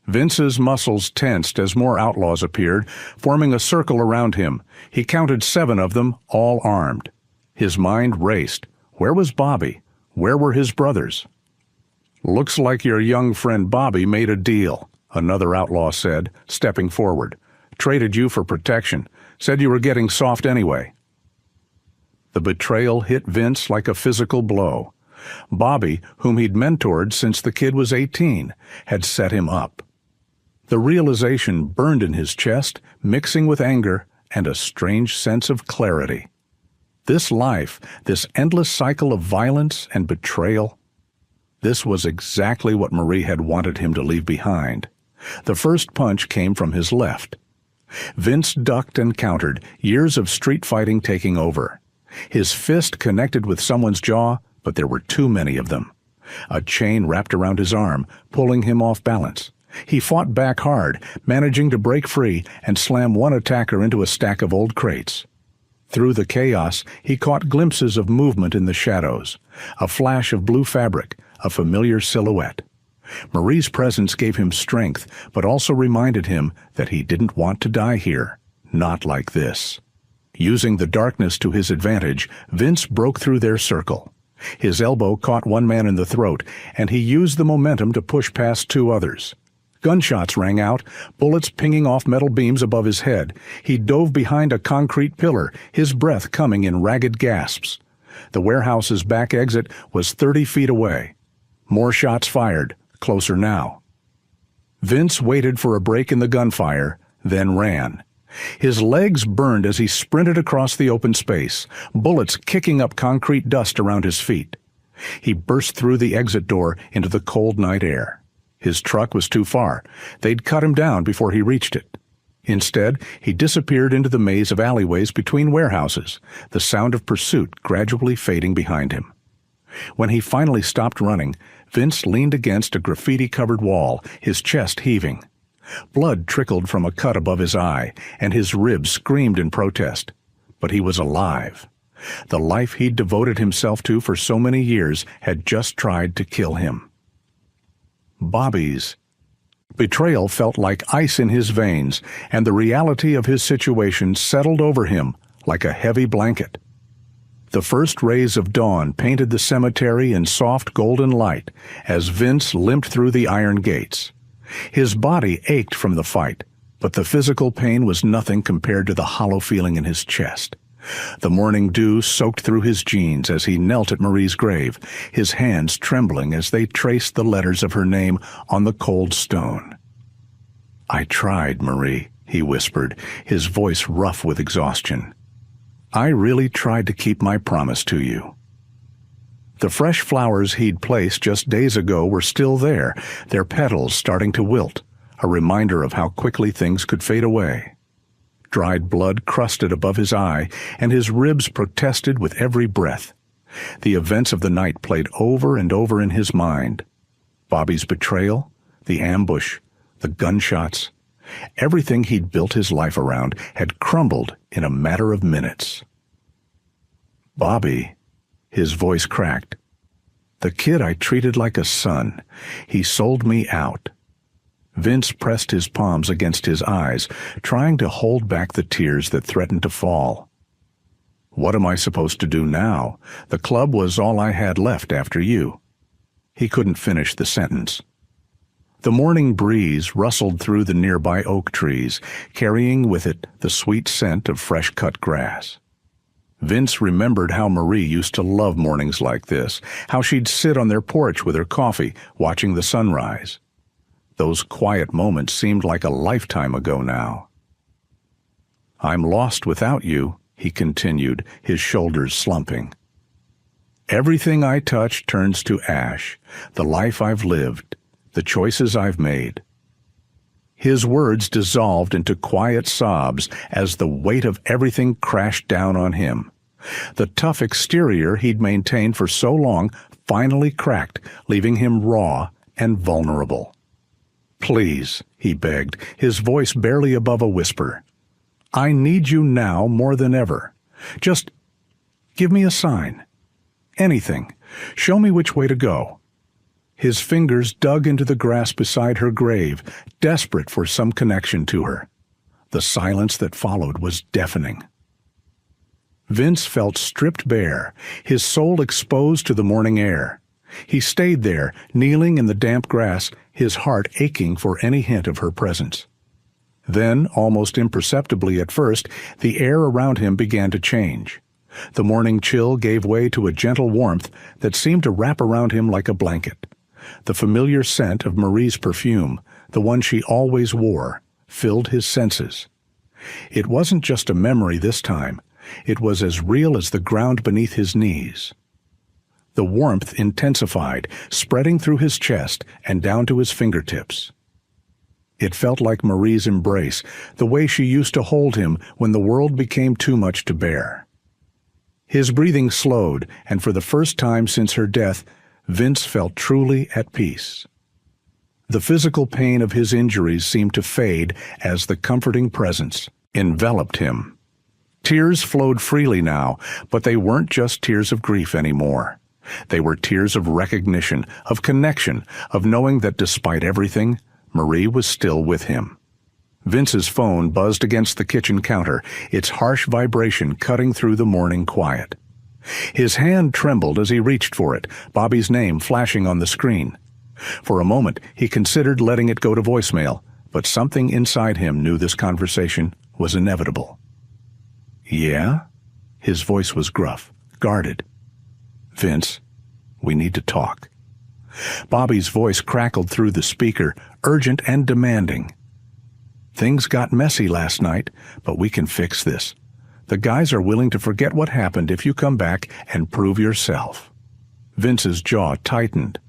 S1: Vince's muscles tensed as more outlaws appeared, forming a circle around him. He counted 7 of them, all armed. His mind raced. Where was Bobby? Where were his brothers? "Looks like your young friend Bobby made a deal," another outlaw said, stepping forward. "Traded you for protection. Said you were getting soft anyway." The betrayal hit Vince like a physical blow. Bobby, whom he'd mentored since the kid was 18, had set him up. The realization burned in his chest, mixing with anger and a strange sense of clarity. This life, this endless cycle of violence and betrayal, this was exactly what Marie had wanted him to leave behind. The first punch came from his left. Vince ducked and countered, years of street fighting taking over. His fist connected with someone's jaw, but there were too many of them. A chain wrapped around his arm, pulling him off balance. He fought back hard, managing to break free and slam one attacker into a stack of old crates. Through the chaos, he caught glimpses of movement in the shadows, a flash of blue fabric, a familiar silhouette. Marie's presence gave him strength, but also reminded him that he didn't want to die here, not like this. Using the darkness to his advantage, Vince broke through their circle. His elbow caught one man in the throat, and he used the momentum to push past 2 others. Gunshots rang out, bullets pinging off metal beams above his head. He dove behind a concrete pillar, his breath coming in ragged gasps. The warehouse's back exit was 30 feet away. More shots fired, closer now. Vince waited for a break in the gunfire, then ran. His legs burned as he sprinted across the open space, bullets kicking up concrete dust around his feet. He burst through the exit door into the cold night air. His truck was too far. They'd cut him down before he reached it. Instead, he disappeared into the maze of alleyways between warehouses, the sound of pursuit gradually fading behind him. When he finally stopped running, Vince leaned against a graffiti-covered wall, his chest heaving. Blood trickled from a cut above his eye, and his ribs screamed in protest. But he was alive. The life he'd devoted himself to for so many years had just tried to kill him. Bobby's betrayal felt like ice in his veins, and the reality of his situation settled over him like a heavy blanket. The first rays of dawn painted the cemetery in soft golden light as Vince limped through the iron gates. His body ached from the fight, but the physical pain was nothing compared to the hollow feeling in his chest. The morning dew soaked through his jeans as he knelt at Marie's grave, his hands trembling as they traced the letters of her name on the cold stone. "I tried, Marie," he whispered, his voice rough with exhaustion. "I really tried to keep my promise to you." The fresh flowers he'd placed just days ago were still there, their petals starting to wilt, a reminder of how quickly things could fade away. Dried blood crusted above his eye, and his ribs protested with every breath. The events of the night played over and over in his mind. Bobby's betrayal, the ambush, the gunshots. Everything he'd built his life around had crumbled in a matter of minutes. Bobby, his voice cracked. The kid I treated like a son. He sold me out. Vince pressed his palms against his eyes, trying to hold back the tears that threatened to fall. What am I supposed to do now? The club was all I had left after you. He couldn't finish the sentence. The morning breeze rustled through the nearby oak trees, carrying with it the sweet scent of fresh-cut grass. Vince remembered how Marie used to love mornings like this, how she'd sit on their porch with her coffee, watching the sunrise. Those quiet moments seemed like a lifetime ago now. I'm lost without you, he continued, his shoulders slumping. Everything I touch turns to ash, the life I've lived, the choices I've made. His words dissolved into quiet sobs as the weight of everything crashed down on him. The tough exterior he'd maintained for so long finally cracked, leaving him raw and vulnerable. Please, he begged, his voice barely above a whisper. I need you now more than ever. Just give me a sign. Anything. Show me which way to go. His fingers dug into the grass beside her grave, desperate for some connection to her. The silence that followed was deafening. Vince felt stripped bare, his soul exposed to the morning air. He stayed there, kneeling in the damp grass, his heart aching for any hint of her presence. Then, almost imperceptibly at first, the air around him began to change. The morning chill gave way to a gentle warmth that seemed to wrap around him like a blanket. The familiar scent of Marie's perfume, the one she always wore, filled his senses. It wasn't just a memory this time. It was as real as the ground beneath his knees. The warmth intensified, spreading through his chest and down to his fingertips. It felt like Marie's embrace, the way she used to hold him when the world became too much to bear. His breathing slowed, and for the first time since her death, Vince felt truly at peace. The physical pain of his injuries seemed to fade as the comforting presence enveloped him. Tears flowed freely now, but they weren't just tears of grief anymore. They were tears of recognition, of connection, of knowing that despite everything, Marie was still with him. Vince's phone buzzed against the kitchen counter, its harsh vibration cutting through the morning quiet. His hand trembled as he reached for it, Bobby's name flashing on the screen. For a moment, he considered letting it go to voicemail, but something inside him knew this conversation was inevitable. Yeah? His voice was gruff, guarded. Vince, we need to talk. Bobby's voice crackled through the speaker, urgent and demanding. Things got messy last night, but we can fix this. The guys are willing to forget what happened if you come back and prove yourself. Vince's jaw tightened.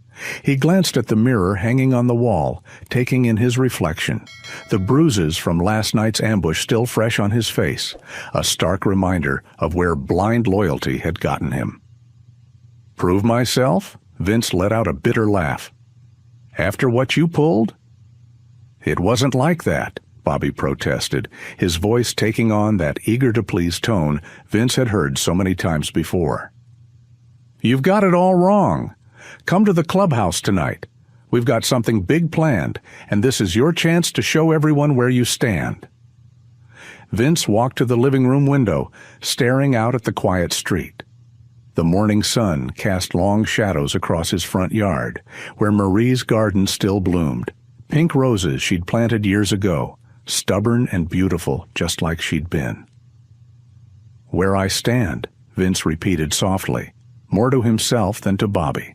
S1: He glanced at the mirror hanging on the wall, taking in his reflection, the bruises from last night's ambush still fresh on his face, a stark reminder of where blind loyalty had gotten him. Prove myself? Vince let out a bitter laugh. After what you pulled? It wasn't like that, Bobby protested, his voice taking on that eager-to-please tone Vince had heard so many times before. You've got it all wrong. Come to the clubhouse tonight. We've got something big planned, and this is your chance to show everyone where you stand. Vince walked to the living room window, staring out at the quiet street. The morning sun cast long shadows across his front yard, where Marie's garden still bloomed, pink roses she'd planted years ago, stubborn and beautiful just like she'd been. Where I stand, Vince repeated softly, more to himself than to Bobby.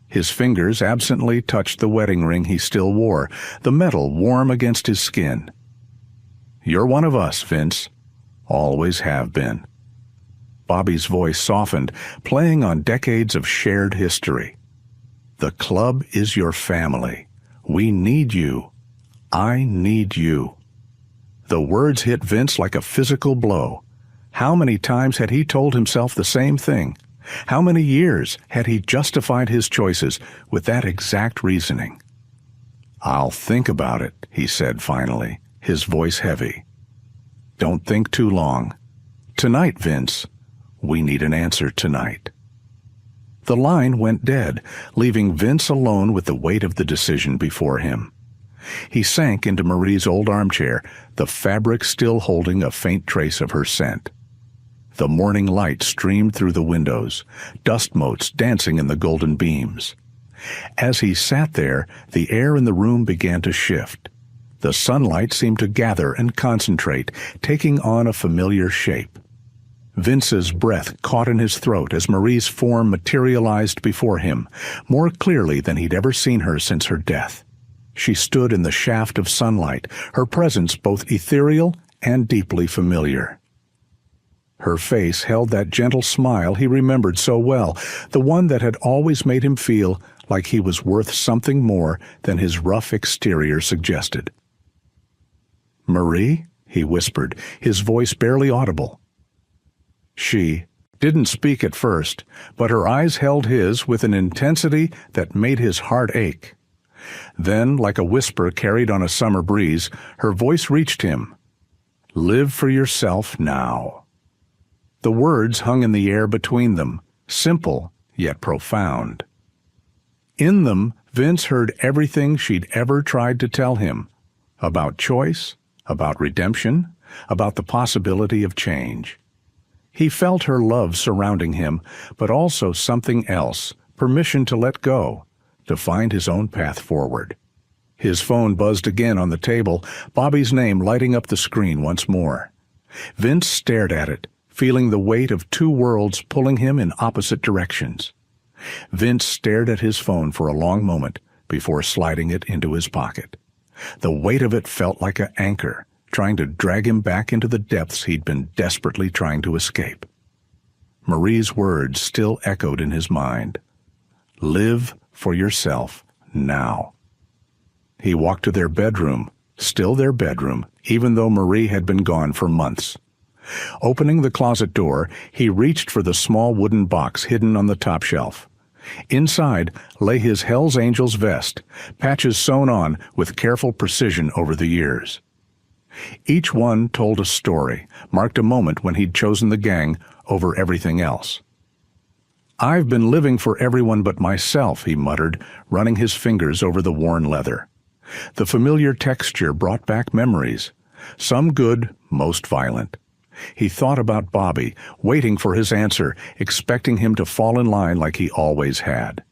S1: His fingers absently touched the wedding ring he still wore, the metal warm against his skin. You're one of us, Vince. Always have been. Bobby's voice softened, playing on decades of shared history. The club is your family. We need you. I need you. The words hit Vince like a physical blow. How many times had he told himself the same thing? How many years had he justified his choices with that exact reasoning? "I'll think about it," he said finally, his voice heavy. "Don't think too long. Tonight, Vince. We need an answer tonight." The line went dead, leaving Vince alone with the weight of the decision before him. He sank into Marie's old armchair, the fabric still holding a faint trace of her scent. The morning light streamed through the windows, dust motes dancing in the golden beams. As he sat there, the air in the room began to shift. The sunlight seemed to gather and concentrate, taking on a familiar shape. Vince's breath caught in his throat as Marie's form materialized before him, more clearly than he'd ever seen her since her death. She stood in the shaft of sunlight, her presence both ethereal and deeply familiar. Her face held that gentle smile he remembered so well, the one that had always made him feel like he was worth something more than his rough exterior suggested. "Marie?" he whispered, his voice barely audible. She didn't speak at first, but her eyes held his with an intensity that made his heart ache. Then, like a whisper carried on a summer breeze, her voice reached him. "Live for yourself now." The words hung in the air between them, simple yet profound. In them, Vince heard everything she'd ever tried to tell him, about choice, about redemption, about the possibility of change. He felt her love surrounding him, but also something else, permission to let go, to find his own path forward. His phone buzzed again on the table, Bobby's name lighting up the screen once more. Vince stared at it, feeling the weight of two worlds pulling him in opposite directions. Vince stared at his phone for a long moment before sliding it into his pocket. The weight of it felt like an anchor, trying to drag him back into the depths he'd been desperately trying to escape. Marie's words still echoed in his mind. "Live for yourself now." He walked to their bedroom, still their bedroom, even though Marie had been gone for months. Opening the closet door, he reached for the small wooden box hidden on the top shelf. Inside lay his Hell's Angels vest, patches sewn on with careful precision over the years. Each one told a story, marked a moment when he'd chosen the gang over everything else. "I've been living for everyone but myself," he muttered, running his fingers over the worn leather. The familiar texture brought back memories, some good, most violent. He thought about Bobby, waiting for his answer, expecting him to fall in line like he always had.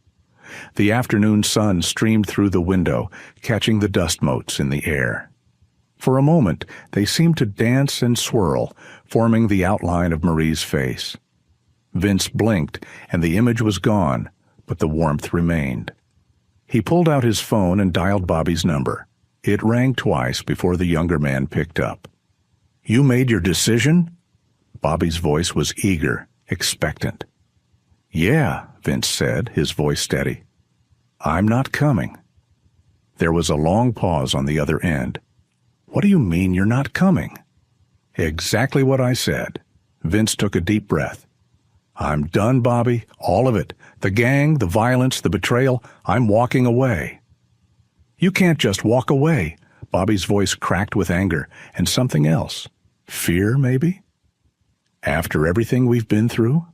S1: The afternoon sun streamed through the window, catching the dust motes in the air. For a moment, they seemed to dance and swirl, forming the outline of Marie's face. Vince blinked, and the image was gone, but the warmth remained. He pulled out his phone and dialed Bobby's number. It rang twice before the younger man picked up. "You made your decision?" Bobby's voice was eager, expectant. "Yeah," Vince said, his voice steady. "I'm not coming." There was a long pause on the other end. "What do you mean you're not coming?" "Exactly what I said." Vince took a deep breath. "I'm done, Bobby, all of it. The gang, the violence, the betrayal. I'm walking away." "You can't just walk away." Bobby's voice cracked with anger, and something else. Fear, maybe? "After everything we've been through?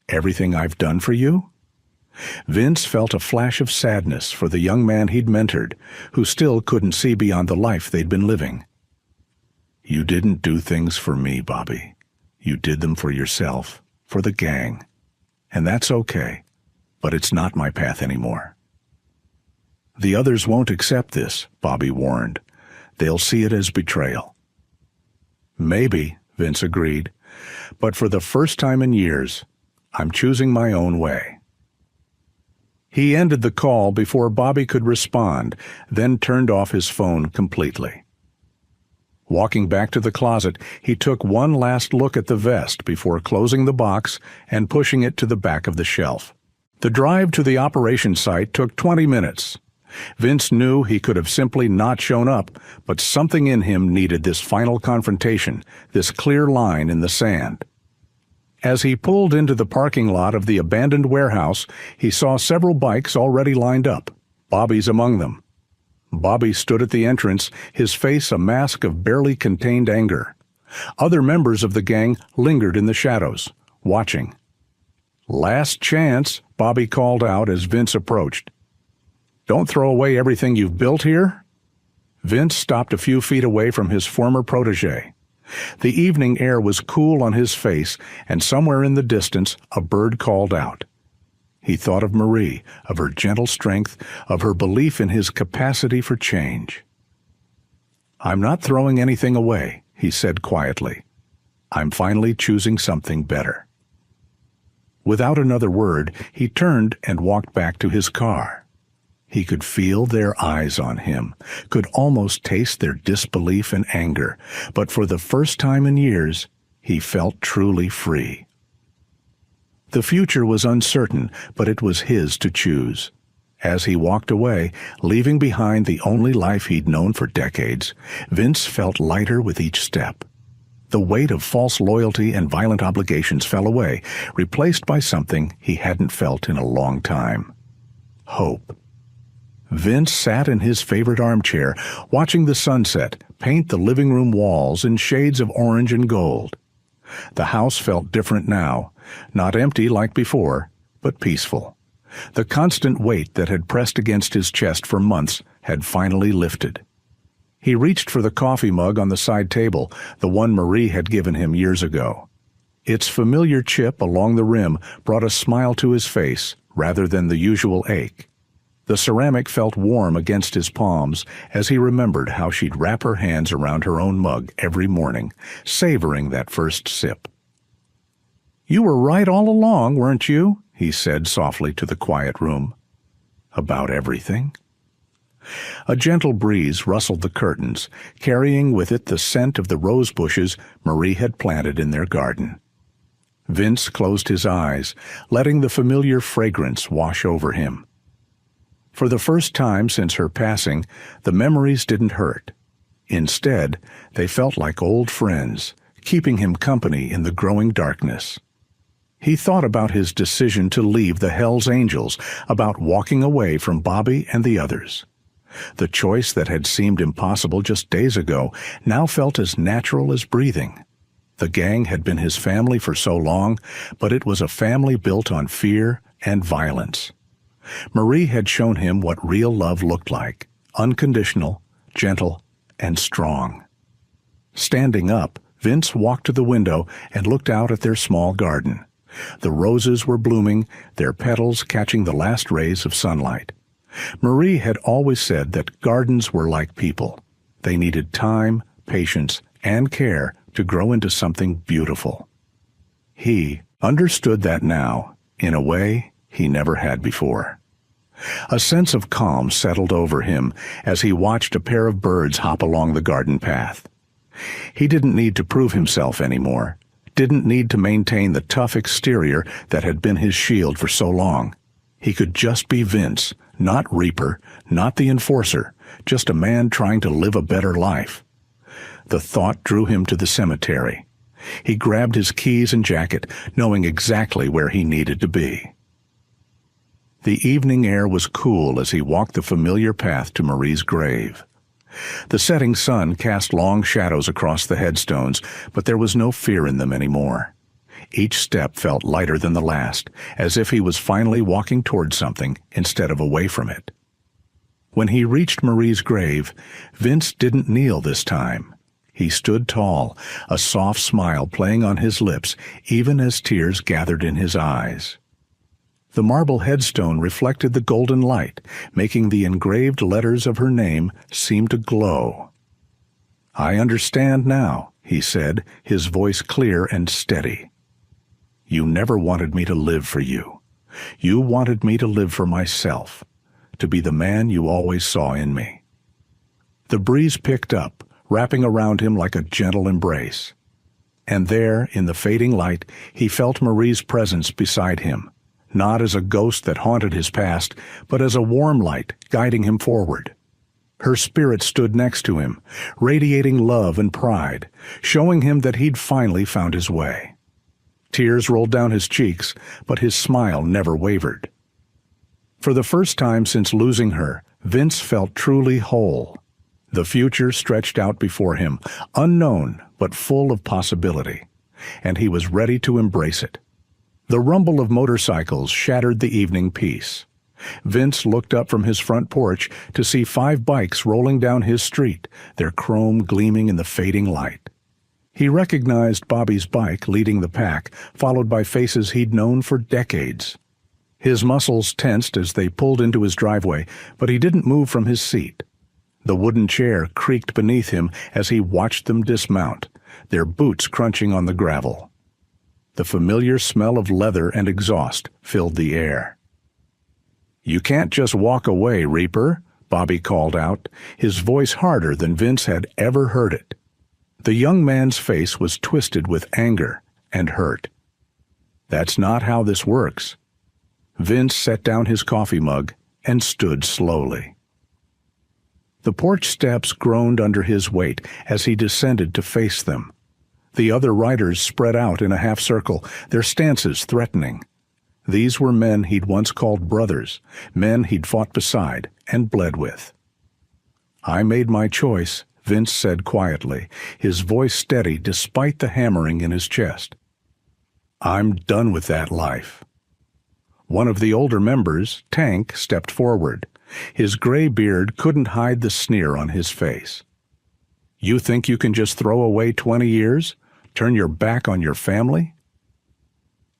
S1: Everything I've done for you?" Vince felt a flash of sadness for the young man he'd mentored, who still couldn't see beyond the life they'd been living. "You didn't do things for me, Bobby. You did them for yourself, for the gang. And that's okay, but it's not my path anymore." "The others won't accept this," Bobby warned. "They'll see it as betrayal." "Maybe," Vince agreed, "but for the first time in years, I'm choosing my own way." He ended the call before Bobby could respond, then turned off his phone completely. Walking back to the closet, he took one last look at the vest before closing the box and pushing it to the back of the shelf. The drive to the operation site took 20 minutes. Vince knew he could have simply not shown up, but something in him needed this final confrontation, this clear line in the sand. As he pulled into the parking lot of the abandoned warehouse, he saw several bikes already lined up, Bobby's among them. Bobby stood at the entrance, his face a mask of barely contained anger. Other members of the gang lingered in the shadows, watching. "Last chance," Bobby called out as Vince approached. "Don't throw away everything you've built here?" Vince stopped a few feet away from his former protege. The evening air was cool on his face, and somewhere in the distance a bird called out. He thought of Marie, of her gentle strength, of her belief in his capacity for change. "I'm not throwing anything away," he said quietly. "I'm finally choosing something better." Without another word, he turned and walked back to his car. He could feel their eyes on him, could almost taste their disbelief and anger, but for the first time in years, he felt truly free. The future was uncertain, but it was his to choose. As he walked away, leaving behind the only life he'd known for decades, Vince felt lighter with each step. The weight of false loyalty and violent obligations fell away, replaced by something he hadn't felt in a long time: hope. Vince sat in his favorite armchair, watching the sunset paint the living room walls in shades of orange and gold. The house felt different now, not empty like before, but peaceful. The constant weight that had pressed against his chest for months had finally lifted. He reached for the coffee mug on the side table, the one Marie had given him years ago. Its familiar chip along the rim brought a smile to his face rather than the usual ache. The ceramic felt warm against his palms as he remembered how she'd wrap her hands around her own mug every morning, savoring that first sip. "You were right all along, weren't you?" he said softly to the quiet room. "About everything?" A gentle breeze rustled the curtains, carrying with it the scent of the rose bushes Marie had planted in their garden. Vince closed his eyes, letting the familiar fragrance wash over him. For the first time since her passing, the memories didn't hurt. Instead, they felt like old friends, keeping him company in the growing darkness. He thought about his decision to leave the Hell's Angels, about walking away from Bobby and the others. The choice that had seemed impossible just days ago now felt as natural as breathing. The gang had been his family for so long, but it was a family built on fear and violence. Marie had shown him what real love looked like: unconditional, gentle, and strong. Standing up, Vince walked to the window and looked out at their small garden. The roses were blooming, their petals catching the last rays of sunlight. Marie had always said that gardens were like people. They needed time, patience, and care to grow into something beautiful. He understood that now, in a way he never had before. A sense of calm settled over him as he watched a pair of birds hop along the garden path. He didn't need to prove himself anymore, didn't need to maintain the tough exterior that had been his shield for so long. He could just be Vince, not Reaper, not the enforcer, just a man trying to live a better life. The thought drew him to the cemetery. He grabbed his keys and jacket, knowing exactly where he needed to be. The evening air was cool as he walked the familiar path to Marie's grave. The setting sun cast long shadows across the headstones, but there was no fear in them anymore. Each step felt lighter than the last, as if he was finally walking toward something instead of away from it. When he reached Marie's grave, Vince didn't kneel this time. He stood tall, a soft smile playing on his lips, even as tears gathered in his eyes. The marble headstone reflected the golden light, making the engraved letters of her name seem to glow. "I understand now," he said, his voice clear and steady. "You never wanted me to live for you. You wanted me to live for myself, to be the man you always saw in me." The breeze picked up, wrapping around him like a gentle embrace. And there, in the fading light, he felt Marie's presence beside him, not as a ghost that haunted his past, but as a warm light guiding him forward. Her spirit stood next to him, radiating love and pride, showing him that he'd finally found his way. Tears rolled down his cheeks, but his smile never wavered. For the first time since losing her, Vince felt truly whole. The future stretched out before him, unknown but full of possibility, and he was ready to embrace it. The rumble of motorcycles shattered the evening peace. Vince looked up from his front porch to see 5 bikes rolling down his street, their chrome gleaming in the fading light. He recognized Bobby's bike leading the pack, followed by faces he'd known for decades. His muscles tensed as they pulled into his driveway, but he didn't move from his seat. The wooden chair creaked beneath him as he watched them dismount, their boots crunching on the gravel. The familiar smell of leather and exhaust filled the air. "You can't just walk away, Reaper," Bobby called out, his voice harder than Vince had ever heard it. The young man's face was twisted with anger and hurt. "That's not how this works." Vince set down his coffee mug and stood slowly. The porch steps groaned under his weight as he descended to face them. The other riders spread out in a half circle, their stances threatening. These were men he'd once called brothers, men he'd fought beside and bled with. "I made my choice," Vince said quietly, his voice steady despite the hammering in his chest. "I'm done with that life." One of the older members, Tank, stepped forward. His gray beard couldn't hide the sneer on his face. "You think you can just throw away 20 years? Turn your back on your family?"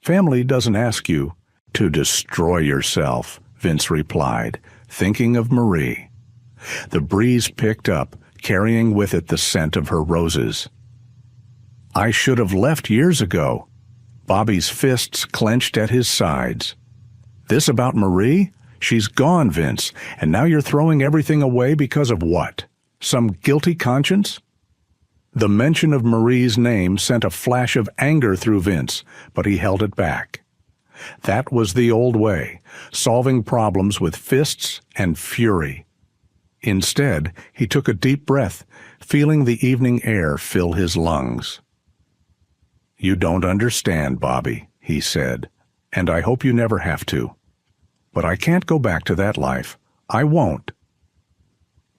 S1: "Family doesn't ask you to destroy yourself," Vince replied, thinking of Marie. The breeze picked up, carrying with it the scent of her roses. "I should have left years ago." Bobby's fists clenched at his sides. "This about Marie? She's gone, Vince, and now you're throwing everything away because of what? Some guilty conscience?" The mention of Marie's name sent a flash of anger through Vince, but he held it back. That was the old way, solving problems with fists and fury. Instead, he took a deep breath, feeling the evening air fill his lungs. "You don't understand, Bobby," he said, "and I hope you never have to. But I can't go back to that life. I won't."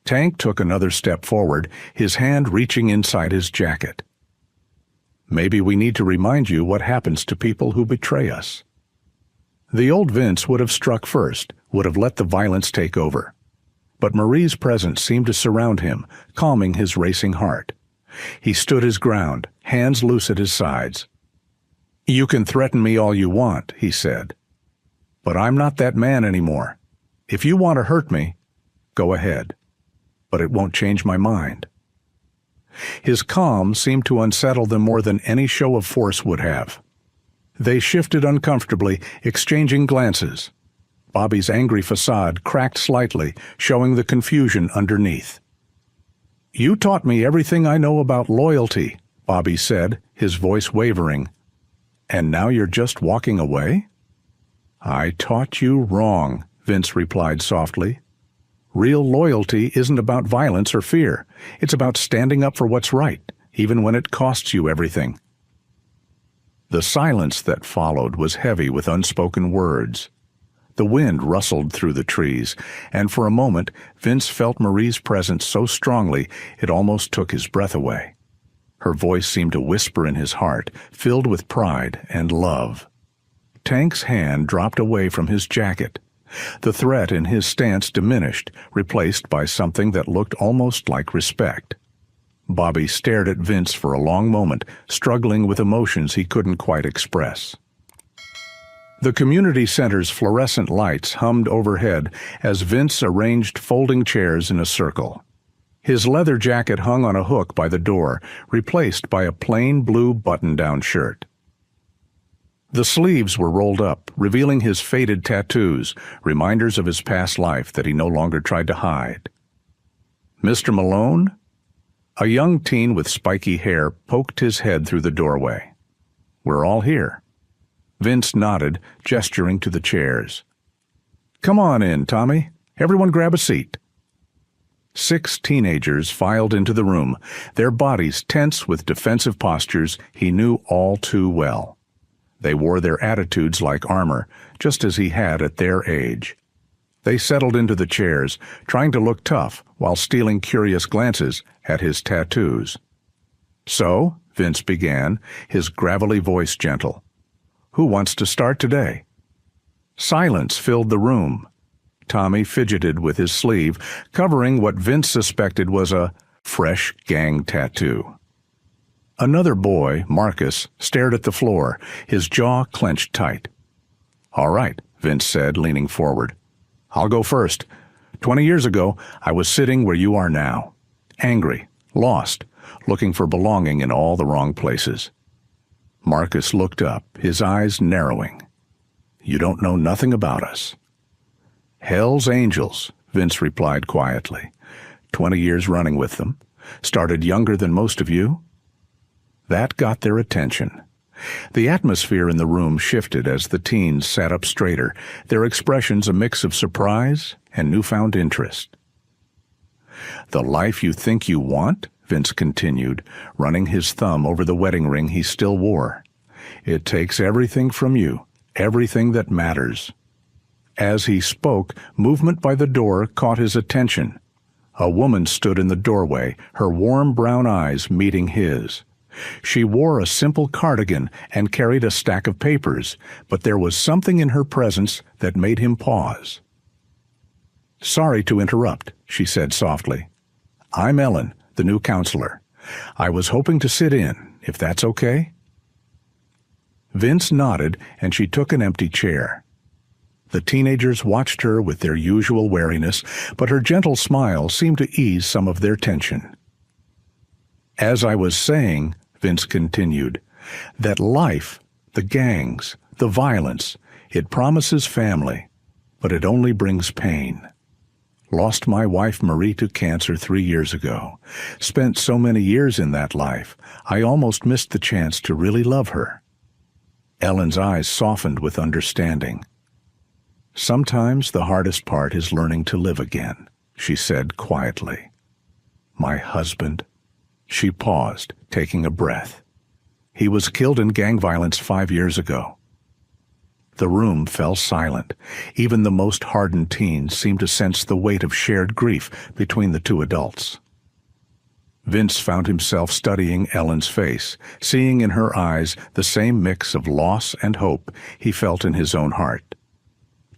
S1: Tank took another step forward, his hand reaching inside his jacket. "Maybe we need to remind you what happens to people who betray us." The old Vince would have struck first, would have let the violence take over. But Marie's presence seemed to surround him, calming his racing heart. He stood his ground, hands loose at his sides. "You can threaten me all you want," he said. "But I'm not that man anymore. If you want to hurt me, go ahead. But it won't change my mind." His calm seemed to unsettle them more than any show of force would have. They shifted uncomfortably, exchanging glances. Bobby's angry facade cracked slightly, showing the confusion underneath. "You taught me everything I know about loyalty," Bobby said, his voice wavering. "And now you're just walking away?" "I taught you wrong," Vince replied softly. "Real loyalty isn't about violence or fear. It's about standing up for what's right, even when it costs you everything." The silence that followed was heavy with unspoken words. The wind rustled through the trees, and for a moment Vince felt Marie's presence so strongly it almost took his breath away. Her voice seemed to whisper in his heart, filled with pride and love. Tank's hand dropped away from his jacket. The threat in his stance diminished, replaced by something that looked almost like respect. Bobby stared at Vince for a long moment, struggling with emotions he couldn't quite express. The community center's fluorescent lights hummed overhead as Vince arranged folding chairs in a circle. His leather jacket hung on a hook by the door, replaced by a plain blue button-down shirt. The sleeves were rolled up, revealing his faded tattoos, reminders of his past life that he no longer tried to hide. "Mr. Malone?" A young teen with spiky hair poked his head through the doorway. "We're all here." Vince nodded, gesturing to the chairs. "Come on in, Tommy. Everyone grab a seat." 6 teenagers filed into the room, their bodies tense with defensive postures he knew all too well. They wore their attitudes like armor, just as he had at their age. They settled into the chairs, trying to look tough while stealing curious glances at his tattoos. "So," Vince began, his gravelly voice gentle, "who wants to start today?" Silence filled the room. Tommy fidgeted with his sleeve, covering what Vince suspected was a fresh gang tattoo. Another boy, Marcus, stared at the floor, his jaw clenched tight. "All right," Vince said, leaning forward. "I'll go first. 20 years ago, I was sitting where you are now. Angry, lost, looking for belonging in all the wrong places." Marcus looked up, his eyes narrowing. "You don't know nothing about us." "Hell's Angels," Vince replied quietly. 20 years running with them. Started younger than most of you. That got their attention. The atmosphere in the room shifted as the teens sat up straighter, their expressions a mix of surprise and newfound interest. "The life you think you want?" Vince continued, running his thumb over the wedding ring he still wore. "It takes everything from you, everything that matters." As he spoke, movement by the door caught his attention. A woman stood in the doorway, her warm brown eyes meeting his. She wore a simple cardigan and carried a stack of papers, but there was something in her presence that made him pause. "Sorry to interrupt," she said softly. "I'm Ellen, the new counselor. I was hoping to sit in, if that's okay?" Vince nodded, and she took an empty chair. The teenagers watched her with their usual wariness, but her gentle smile seemed to ease some of their tension. "As I was saying," Vince continued, "that life, the gangs, the violence, it promises family, but it only brings pain. Lost my wife Marie to cancer 3 years ago. Spent so many years in that life, I almost missed the chance to really love her." Ellen's eyes softened with understanding. "Sometimes the hardest part is learning to live again," she said quietly. "My husband." She paused, taking a breath. "He was killed in gang violence 5 years ago." The room fell silent. Even the most hardened teens seemed to sense the weight of shared grief between the two adults. Vince found himself studying Ellen's face, seeing in her eyes the same mix of loss and hope he felt in his own heart.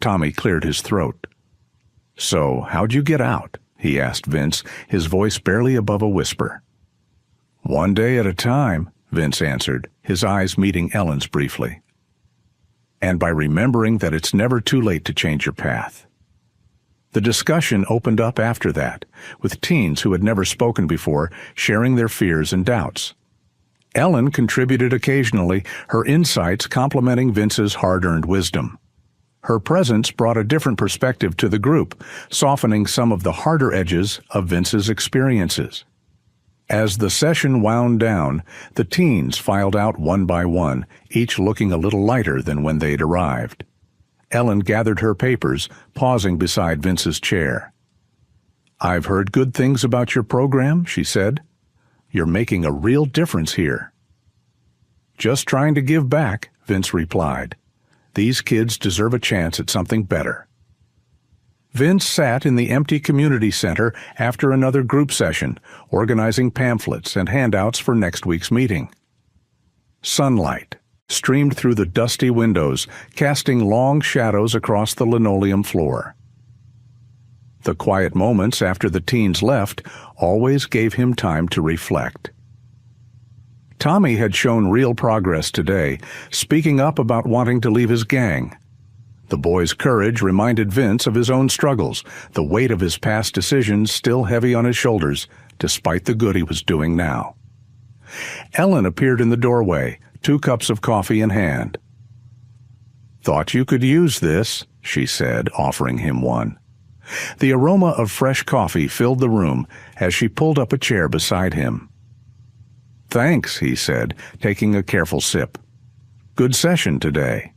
S1: Tommy cleared his throat. "So, how'd you get out?" he asked Vince, his voice barely above a whisper. "One day at a time," Vince answered, his eyes meeting Ellen's briefly. "And by remembering that it's never too late to change your path." The discussion opened up after that, with teens who had never spoken before sharing their fears and doubts. Ellen contributed occasionally, her insights complementing Vince's hard-earned wisdom. Her presence brought a different perspective to the group, softening some of the harder edges of Vince's experiences. As the session wound down, the teens filed out one by one, each looking a little lighter than when they'd arrived. Ellen gathered her papers, pausing beside Vince's chair. "I've heard good things about your program," she said. "You're making a real difference here." "Just trying to give back," Vince replied. "These kids deserve a chance at something better." Vince sat in the empty community center after another group session, organizing pamphlets and handouts for next week's meeting. Sunlight streamed through the dusty windows, casting long shadows across the linoleum floor. The quiet moments after the teens left always gave him time to reflect. Tommy had shown real progress today, speaking up about wanting to leave his gang. The boy's courage reminded Vince of his own struggles, the weight of his past decisions still heavy on his shoulders, despite the good he was doing now. Ellen appeared in the doorway, 2 cups of coffee in hand. "Thought you could use this," she said, offering him one. The aroma of fresh coffee filled the room as she pulled up a chair beside him. "Thanks," he said, taking a careful sip. Good session today."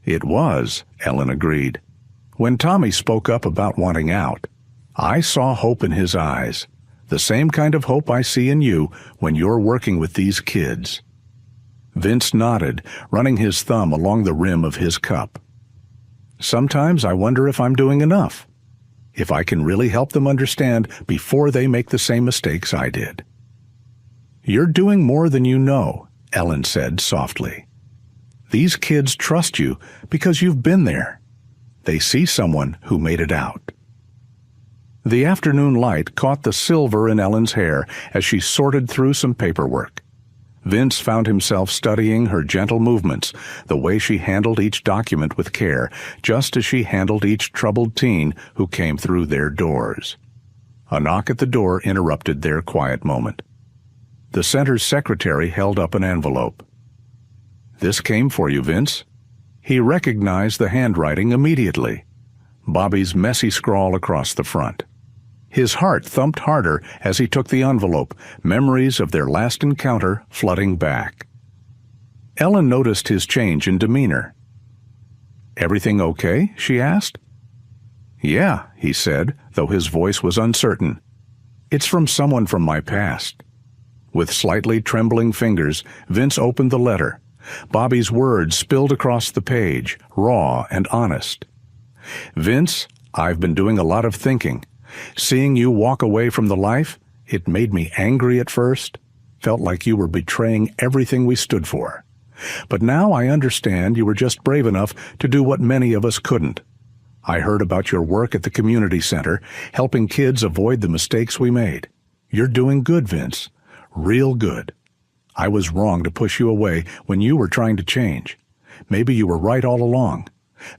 S1: "It was," Ellen agreed. When Tommy spoke up about wanting out, I saw hope in his eyes, the same kind of hope I see in you when you're working with these kids. Vince nodded, running his thumb along the rim of his cup. "Sometimes I wonder if I'm doing enough, if I can really help them understand before they make the same mistakes I did." "You're doing more than you know," Ellen said softly. "These kids trust you because you've been there. They see someone who made it out." The afternoon light caught the silver in Ellen's hair as she sorted through some paperwork. Vince found himself studying her gentle movements, the way she handled each document with care, just as she handled each troubled teen who came through their doors. A knock at the door interrupted their quiet moment. The center's secretary held up an envelope. "This came for you, Vince." He recognized the handwriting immediately. Bobby's messy scrawl across the front. His heart thumped harder as he took the envelope, memories of their last encounter flooding back. Ellen noticed his change in demeanor. "Everything okay?" she asked. "Yeah," he said, though his voice was uncertain. "It's from someone from my past." With slightly trembling fingers, Vince opened the letter. Bobby's words spilled across the page, raw and honest. "Vince, I've been doing a lot of thinking. Seeing you walk away from the life, it made me angry at first. Felt like you were betraying everything we stood for. But now I understand you were just brave enough to do what many of us couldn't. I heard about your work at the community center, helping kids avoid the mistakes we made. You're doing good, Vince. Real good. I was wrong to push you away when you were trying to change. Maybe you were right all along.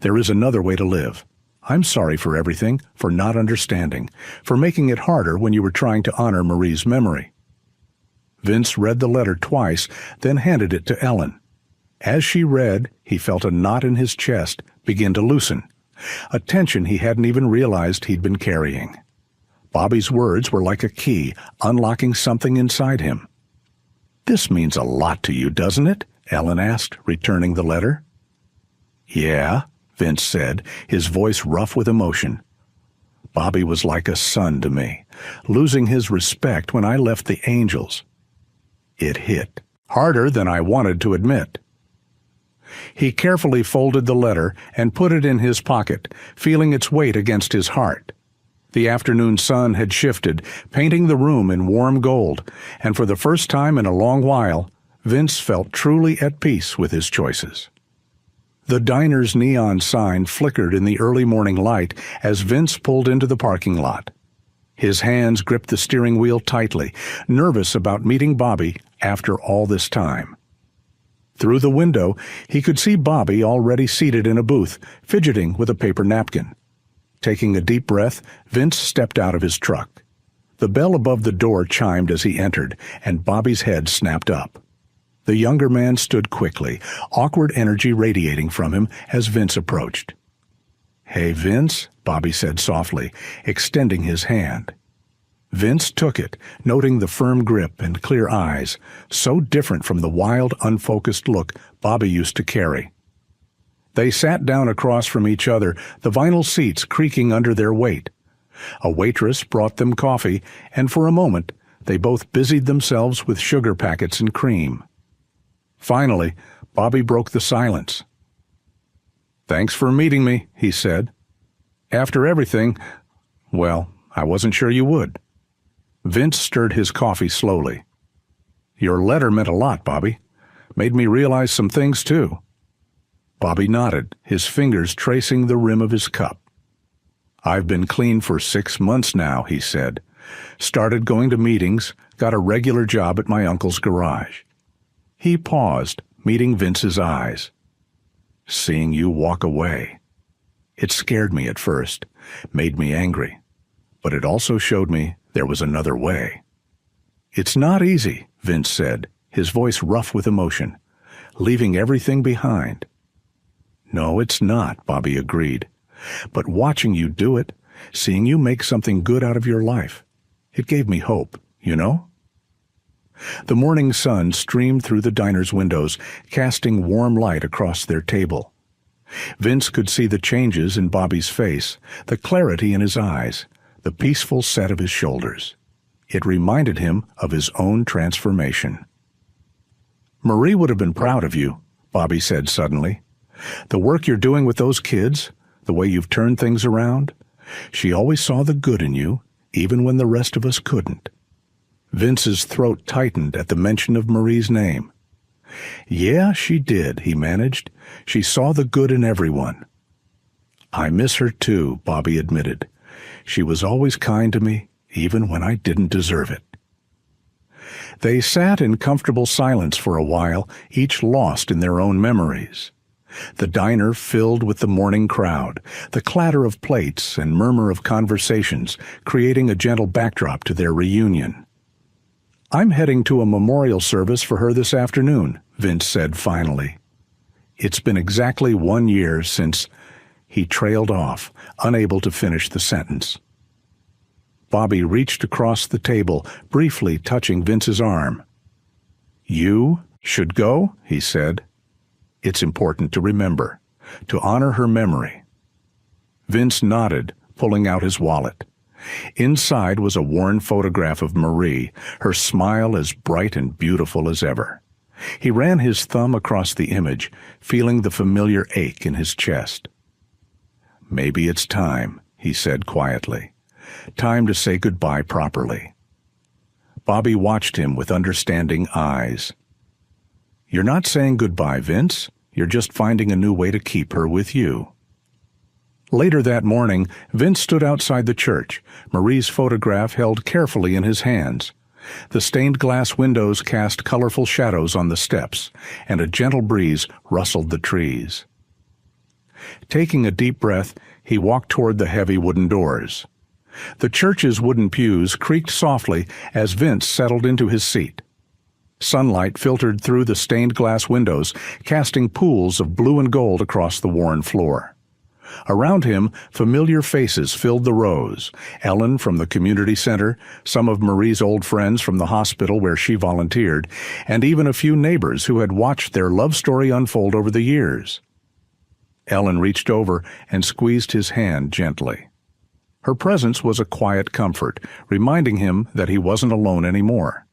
S1: There is another way to live. I'm sorry for everything, for not understanding, for making it harder when you were trying to honor Marie's memory." Vince read the letter twice, then handed it to Ellen. As she read, he felt a knot in his chest begin to loosen, a tension he hadn't even realized he'd been carrying. Bobby's words were like a key, unlocking something inside him. "This means a lot to you, doesn't it?" Ellen asked, returning the letter. "Yeah," Vince said, his voice rough with emotion. "Bobby was like a son to me, losing his respect when I left the Angels. It hit, harder than I wanted to admit." He carefully folded the letter and put it in his pocket, feeling its weight against his heart. The afternoon sun had shifted, painting the room in warm gold, and for the first time in a long while, Vince felt truly at peace with his choices. The diner's neon sign flickered in the early morning light as Vince pulled into the parking lot. His hands gripped the steering wheel tightly, nervous about meeting Bobby after all this time. Through the window, he could see Bobby already seated in a booth, fidgeting with a paper napkin. Taking a deep breath, Vince stepped out of his truck. The bell above the door chimed as he entered, and Bobby's head snapped up. The younger man stood quickly, awkward energy radiating from him as Vince approached. "Hey, Vince," Bobby said softly, extending his hand. Vince took it, noting the firm grip and clear eyes, so different from the wild, unfocused look Bobby used to carry. They sat down across from each other, the vinyl seats creaking under their weight. A waitress brought them coffee, and for a moment they both busied themselves with sugar packets and cream. Finally, Bobby broke the silence. "Thanks for meeting me," he said. "After everything, well, I wasn't sure you would." Vince stirred his coffee slowly. "Your letter meant a lot, Bobby. Made me realize some things, too." Bobby nodded, his fingers tracing the rim of his cup. "I've been clean for 6 months now," he said. "Started going to meetings, got a regular job at my uncle's garage." He paused, meeting Vince's eyes. "Seeing you walk away. It scared me at first, made me angry, but it also showed me there was another way." "It's not easy," Vince said, his voice rough with emotion, "leaving everything behind." "No, it's not," Bobby agreed. "But watching you do it, seeing you make something good out of your life, it gave me hope, you know?" The morning sun streamed through the diner's windows, casting warm light across their table. Vince could see the changes in Bobby's face, the clarity in his eyes, the peaceful set of his shoulders. It reminded him of his own transformation. "Marie would have been proud of you," Bobby said suddenly. "The work you're doing with those kids, the way you've turned things around. She always saw the good in you, even when the rest of us couldn't." Vince's throat tightened at the mention of Marie's name. "Yeah, she did," he managed. "She saw the good in everyone." "I miss her too," Bobby admitted. "She was always kind to me, even when I didn't deserve it." They sat in comfortable silence for a while, each lost in their own memories. The diner filled with the morning crowd, the clatter of plates and murmur of conversations, creating a gentle backdrop to their reunion. "I'm heading to a memorial service for her this afternoon," Vince said finally. "It's been exactly 1 year since—" He trailed off, unable to finish the sentence. Bobby reached across the table, briefly touching Vince's arm. "You should go," he said. "It's important to remember, to honor her memory." Vince nodded, pulling out his wallet. Inside was a worn photograph of Marie, her smile as bright and beautiful as ever. He ran his thumb across the image, feeling the familiar ache in his chest. "Maybe it's time," he said quietly. "Time to say goodbye properly." Bobby watched him with understanding eyes. "You're not saying goodbye, Vince. You're just finding a new way to keep her with you." Later that morning, Vince stood outside the church, Marie's photograph held carefully in his hands. The stained glass windows cast colorful shadows on the steps, and a gentle breeze rustled the trees. Taking a deep breath, he walked toward the heavy wooden doors. The church's wooden pews creaked softly as Vince settled into his seat. Sunlight filtered through the stained glass windows, casting pools of blue and gold across the worn floor. Around him, familiar faces filled the rows. Ellen from the community center, some of Marie's old friends from the hospital where she volunteered, and even a few neighbors who had watched their love story unfold over the years. Ellen reached over and squeezed his hand gently. Her presence was a quiet comfort, reminding him that he wasn't alone anymore.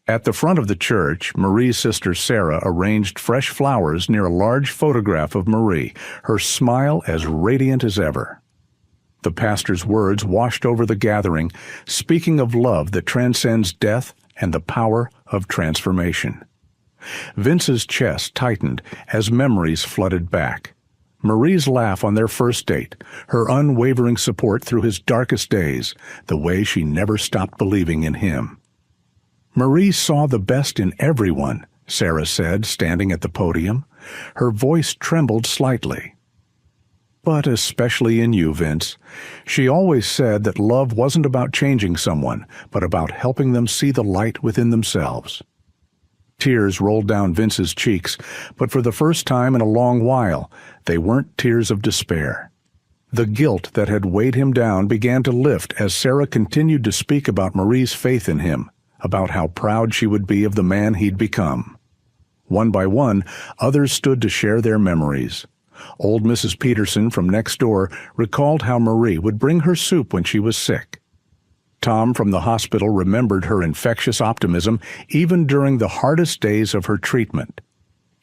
S1: At the front of the church, Marie's sister Sarah arranged fresh flowers near a large photograph of Marie, her smile as radiant as ever. The pastor's words washed over the gathering, speaking of love that transcends death and the power of transformation. Vince's chest tightened as memories flooded back. Marie's laugh on their first date, her unwavering support through his darkest days, the way she never stopped believing in him. "Marie saw the best in everyone," Sarah said, standing at the podium. Her voice trembled slightly. "But especially in you, Vince. She always said that love wasn't about changing someone, but about helping them see the light within themselves." Tears rolled down Vince's cheeks, but for the first time in a long while, they weren't tears of despair. The guilt that had weighed him down began to lift as Sarah continued to speak about Marie's faith in him, about how proud she would be of the man he'd become. One by one, others stood to share their memories. Old Mrs. Peterson from next door recalled how Marie would bring her soup when she was sick. Tom from the hospital remembered her infectious optimism even during the hardest days of her treatment.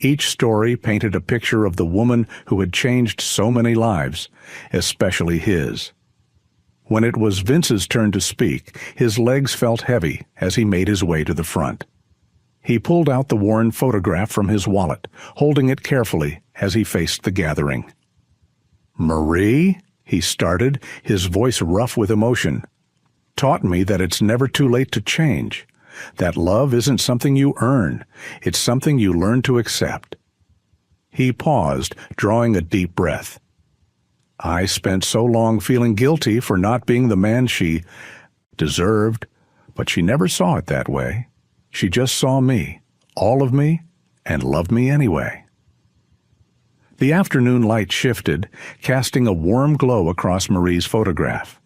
S1: Each story painted a picture of the woman who had changed so many lives, especially his. When it was Vince's turn to speak, his legs felt heavy as he made his way to the front. He pulled out the worn photograph from his wallet, holding it carefully as he faced the gathering. "Marie," he started, his voice rough with emotion, "taught me that it's never too late to change, that love isn't something you earn, it's something you learn to accept." He paused, drawing a deep breath. "I spent so long feeling guilty for not being the man she deserved, but she never saw it that way. She just saw me, all of me, and loved me anyway." The afternoon light shifted, casting a warm glow across Marie's photograph.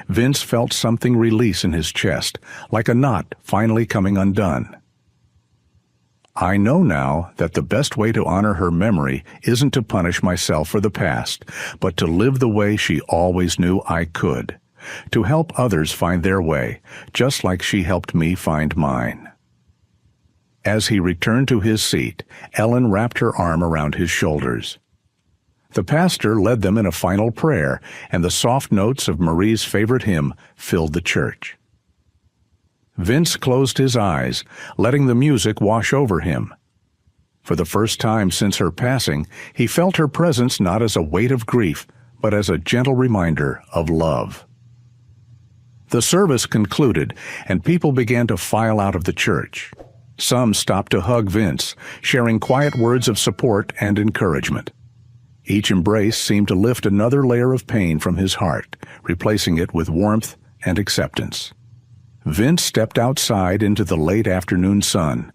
S1: Vince felt something release in his chest, like a knot finally coming undone. I know now that the best way to honor her memory isn't to punish myself for the past, but to live the way she always knew I could, to help others find their way, just like she helped me find mine. As he returned to his seat, Ellen wrapped her arm around his shoulders. The pastor led them in a final prayer, and the soft notes of Marie's favorite hymn filled the church. Vince closed his eyes, letting the music wash over him. For the first time since her passing, he felt her presence not as a weight of grief, but as a gentle reminder of love. The service concluded, and people began to file out of the church. Some stopped to hug Vince, sharing quiet words of support and encouragement. Each embrace seemed to lift another layer of pain from his heart, replacing it with warmth and acceptance. Vince stepped outside into the late afternoon sun.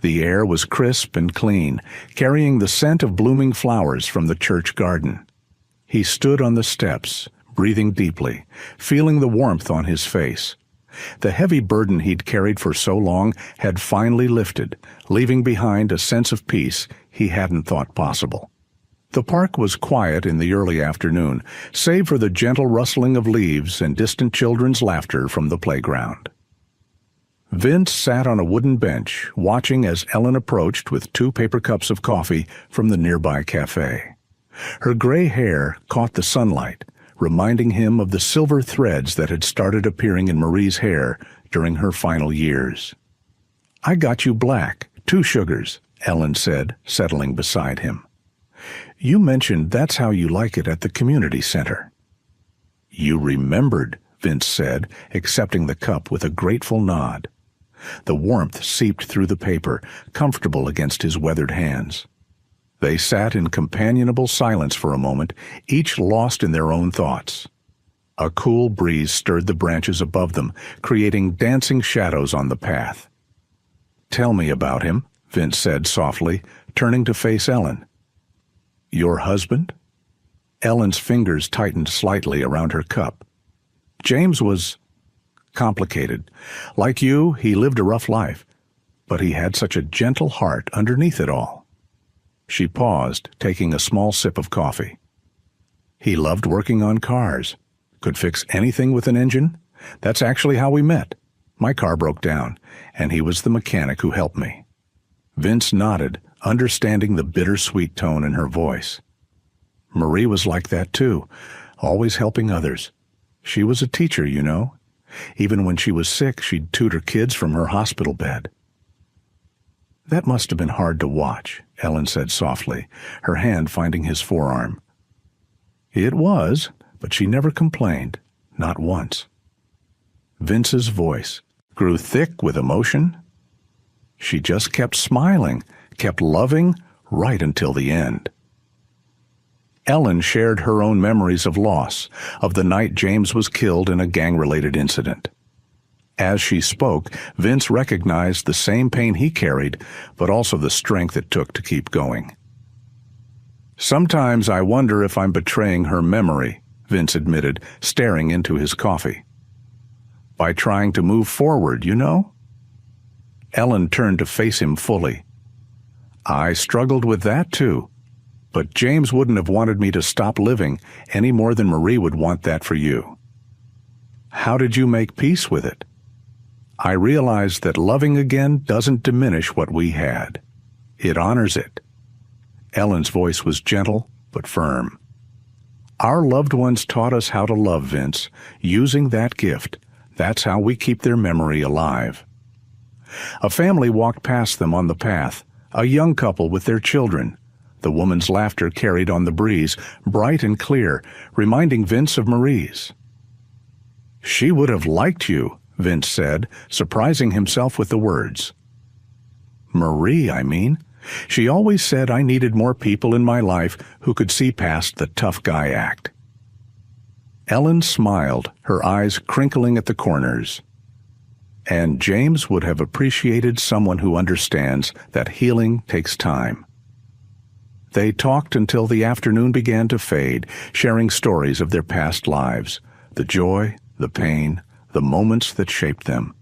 S1: The air was crisp and clean, carrying the scent of blooming flowers from the church garden. He stood on the steps, breathing deeply, feeling the warmth on his face. The heavy burden he'd carried for so long had finally lifted, leaving behind a sense of peace he hadn't thought possible. The park was quiet in the early afternoon, save for the gentle rustling of leaves and distant children's laughter from the playground. Vince sat on a wooden bench, watching as Ellen approached with 2 paper cups of coffee from the nearby cafe. Her gray hair caught the sunlight, reminding him of the silver threads that had started appearing in Marie's hair during her final years. "I got you black, 2 sugars," Ellen said, settling beside him. "You mentioned that's how you like it at the community center." "You remembered," Vince said, accepting the cup with a grateful nod. The warmth seeped through the paper, comfortable against his weathered hands. They sat in companionable silence for a moment, each lost in their own thoughts. A cool breeze stirred the branches above them, creating dancing shadows on the path. "Tell me about him," Vince said softly, turning to face Ellen. "Your husband?" Ellen's fingers tightened slightly around her cup. "James was complicated. Like you, he lived a rough life, but he had such a gentle heart underneath it all." She paused, taking a small sip of coffee. "He loved working on cars. Could fix anything with an engine. That's actually how we met. My car broke down, and he was the mechanic who helped me." Vince nodded, understanding the bittersweet tone in her voice. "Marie was like that too, always helping others. She was a teacher, you know. Even when she was sick, she'd tutor kids from her hospital bed." "That must have been hard to watch," Ellen said softly, her hand finding his forearm. "It was, but she never complained, not once." Vince's voice grew thick with emotion. "She just kept smiling, kept loving, right until the end." Ellen shared her own memories of loss, of the night James was killed in a gang-related incident. As she spoke, Vince recognized the same pain he carried, but also the strength it took to keep going. "Sometimes I wonder if I'm betraying her memory," Vince admitted, staring into his coffee. "By trying to move forward, you know?" Ellen turned to face him fully. "I struggled with that too, but James wouldn't have wanted me to stop living any more than Marie would want that for you." "How did you make peace with it?" "I realized that loving again doesn't diminish what we had. It honors it." Ellen's voice was gentle but firm. "Our loved ones taught us how to love, Vince. Using that gift, that's how we keep their memory alive." A family walked past them on the path, a young couple with their children. The woman's laughter carried on the breeze, bright and clear, reminding Vince of Marie's. "She would have liked you," Vince said, surprising himself with the words. "Marie, I mean. She always said I needed more people in my life who could see past the tough guy act." Ellen smiled, her eyes crinkling at the corners. "And James would have appreciated someone who understands that healing takes time." They talked until the afternoon began to fade, sharing stories of their past lives, the joy, the pain, the moments that shaped them.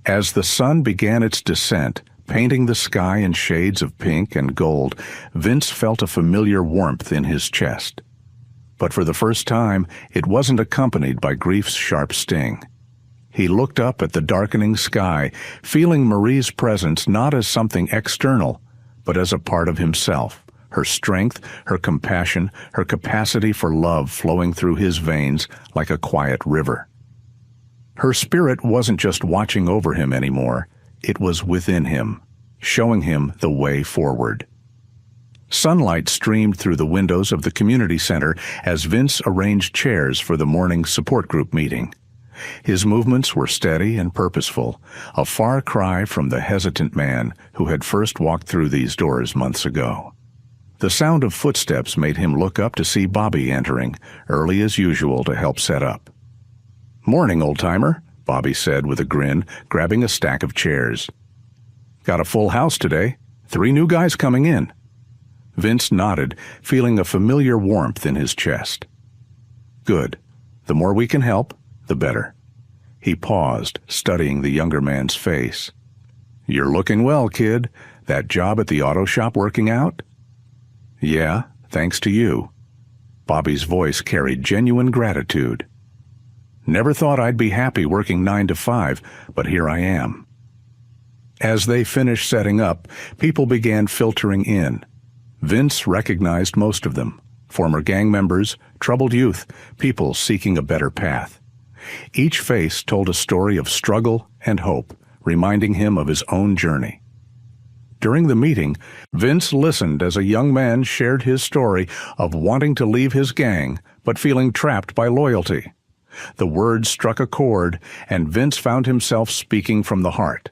S1: As the sun began its descent, painting the sky in shades of pink and gold, Vince felt a familiar warmth in his chest. But for the first time, it wasn't accompanied by grief's sharp sting. He looked up at the darkening sky, feeling Marie's presence not as something external, but as a part of himself, her strength, her compassion, her capacity for love flowing through his veins like a quiet river. Her spirit wasn't just watching over him anymore, it was within him, showing him the way forward. Sunlight streamed through the windows of the community center as Vince arranged chairs for the morning support group meeting. His movements were steady and purposeful, a far cry from the hesitant man who had first walked through these doors months ago. The sound of footsteps made him look up to see Bobby entering, early as usual to help set up. "Morning, old-timer," Bobby said with a grin, grabbing a stack of chairs. "Got a full house today. 3 new guys coming in." Vince nodded, feeling a familiar warmth in his chest. "Good. The more we can help, the better." He paused, studying the younger man's face. "You're looking well, kid. That job at the auto shop working out?" "Yeah, thanks to you." Bobby's voice carried genuine gratitude. "Never thought I'd be happy working 9 to 5, but here I am." As they finished setting up, people began filtering in. Vince recognized most of them: former gang members, troubled youth, people seeking a better path. Each face told a story of struggle and hope, reminding him of his own journey. During the meeting, Vince listened as a young man shared his story of wanting to leave his gang but feeling trapped by loyalty. The words struck a chord, and Vince found himself speaking from the heart.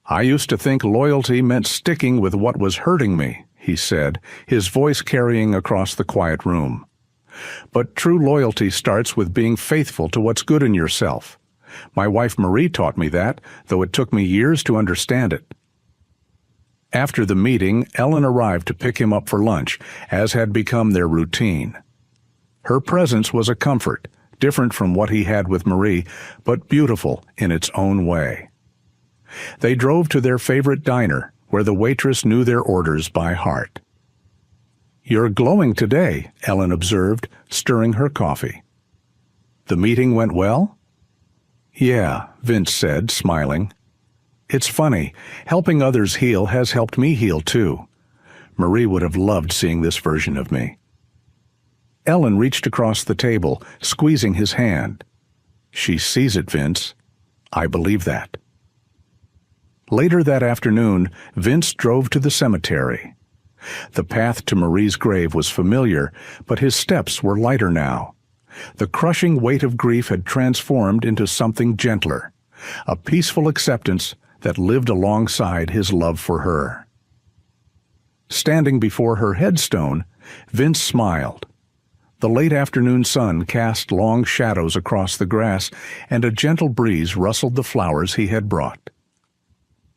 S1: "I used to think loyalty meant sticking with what was hurting me," he said, his voice carrying across the quiet room. "But true loyalty starts with being faithful to what's good in yourself. My wife Marie taught me that, though it took me years to understand it." After the meeting, Ellen arrived to pick him up for lunch, as had become their routine. Her presence was a comfort, different from what he had with Marie, but beautiful in its own way. They drove to their favorite diner, where the waitress knew their orders by heart. "You're glowing today," Ellen observed, stirring her coffee. "The meeting went well?" "Yeah," Vince said, smiling. "It's funny, helping others heal has helped me heal too. Marie would have loved seeing this version of me." Ellen reached across the table, squeezing his hand. "She sees it, Vince. I believe that." Later that afternoon, Vince drove to the cemetery. The path to Marie's grave was familiar, but his steps were lighter now. The crushing weight of grief had transformed into something gentler, a peaceful acceptance that lived alongside his love for her. Standing before her headstone, Vince smiled. The late afternoon sun cast long shadows across the grass, and a gentle breeze rustled the flowers he had brought.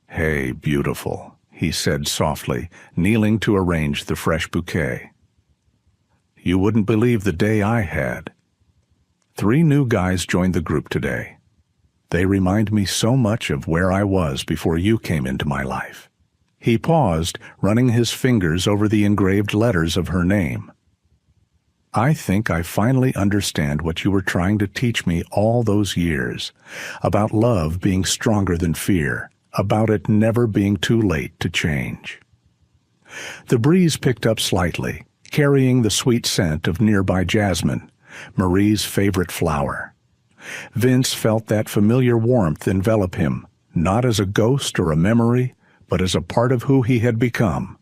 S1: "Hey, beautiful," he said softly, kneeling to arrange the fresh bouquet. "You wouldn't believe the day I had. 3 new guys joined the group today. They remind me so much of where I was before you came into my life." He paused, running his fingers over the engraved letters of her name. "I think I finally understand what you were trying to teach me all those years, about love being stronger than fear, about it never being too late to change." The breeze picked up slightly, carrying the sweet scent of nearby jasmine, Marie's favorite flower. Vince felt that familiar warmth envelop him, not as a ghost or a memory, but as a part of who he had become.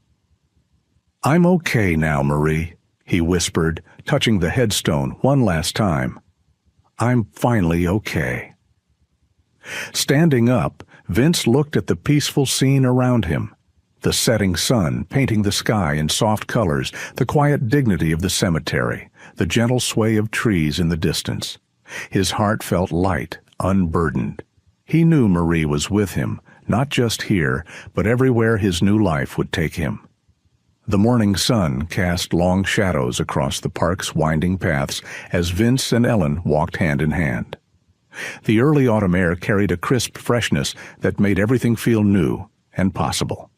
S1: "I'm okay now, Marie," he whispered, touching the headstone one last time. "I'm finally okay." Standing up, Vince looked at the peaceful scene around him. The setting sun painting the sky in soft colors, the quiet dignity of the cemetery, the gentle sway of trees in the distance. His heart felt light, unburdened. He knew Marie was with him, not just here, but everywhere his new life would take him. The morning sun cast long shadows across the park's winding paths as Vince and Ellen walked hand in hand. The early autumn air carried a crisp freshness that made everything feel new and possible.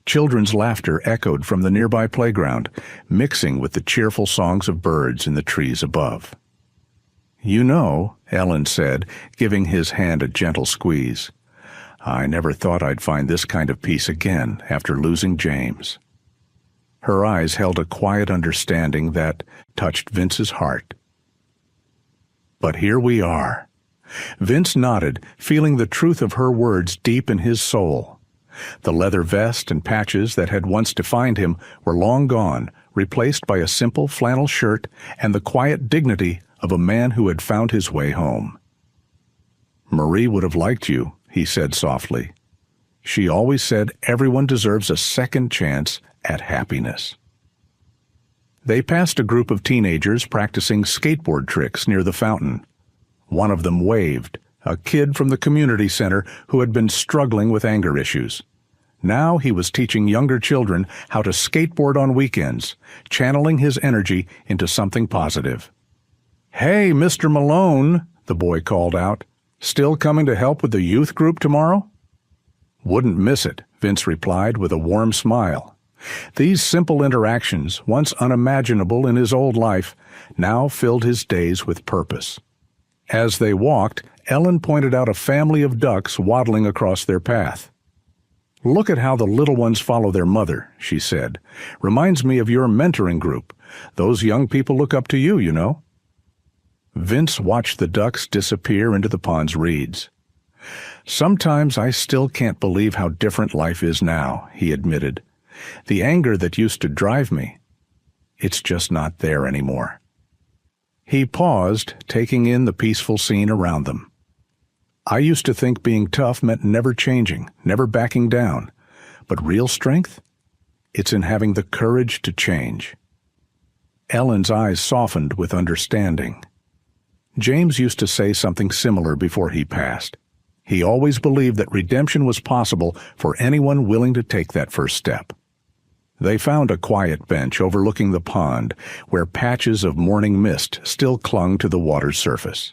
S1: Children's laughter echoed from the nearby playground, mixing with the cheerful songs of birds in the trees above. "You know," Ellen said, giving his hand a gentle squeeze, "I never thought I'd find this kind of peace again after losing James." Her eyes held a quiet understanding that touched Vince's heart. "But here we are." Vince nodded, feeling the truth of her words deep in his soul. The leather vest and patches that had once defined him were long gone, replaced by a simple flannel shirt and the quiet dignity of a man who had found his way home. "Marie would have liked you," he said softly. "She always said everyone deserves a second chance at happiness." They passed a group of teenagers practicing skateboard tricks near the fountain. One of them waved, a kid from the community center who had been struggling with anger issues. Now he was teaching younger children how to skateboard on weekends, channeling his energy into something positive. "Hey, Mr. Malone," the boy called out. "Still coming to help with the youth group tomorrow?" "Wouldn't miss it," Vince replied with a warm smile. These simple interactions, once unimaginable in his old life, now filled his days with purpose. As they walked, Ellen pointed out a family of ducks waddling across their path. "Look at how the little ones follow their mother," she said. "Reminds me of your mentoring group. Those young people look up to you, you know." Vince watched the ducks disappear into the pond's reeds. "Sometimes I still can't believe how different life is now," he admitted. "The anger that used to drive me, it's just not there anymore." He paused, taking in the peaceful scene around them. "I used to think being tough meant never changing, never backing down. But real strength? It's in having the courage to change." Ellen's eyes softened with understanding. James used to say something similar before he passed. He always believed that redemption was possible for anyone willing to take that first step. They found a quiet bench overlooking the pond, where patches of morning mist still clung to the water's surface.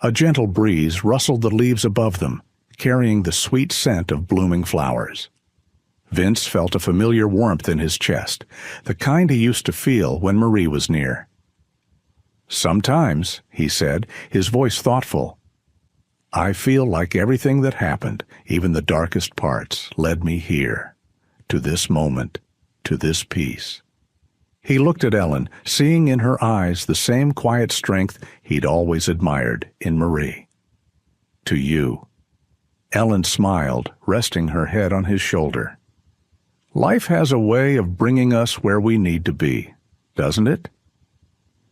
S1: A gentle breeze rustled the leaves above them, carrying the sweet scent of blooming flowers. Vince felt a familiar warmth in his chest, the kind he used to feel when Marie was near. "Sometimes," he said, his voice thoughtful, "I feel like everything that happened, even the darkest parts, led me here, to this moment, to this peace." He looked at Ellen, seeing in her eyes the same quiet strength he'd always admired in Marie. "To you." Ellen smiled, resting her head on his shoulder. "Life has a way of bringing us where we need to be, doesn't it?"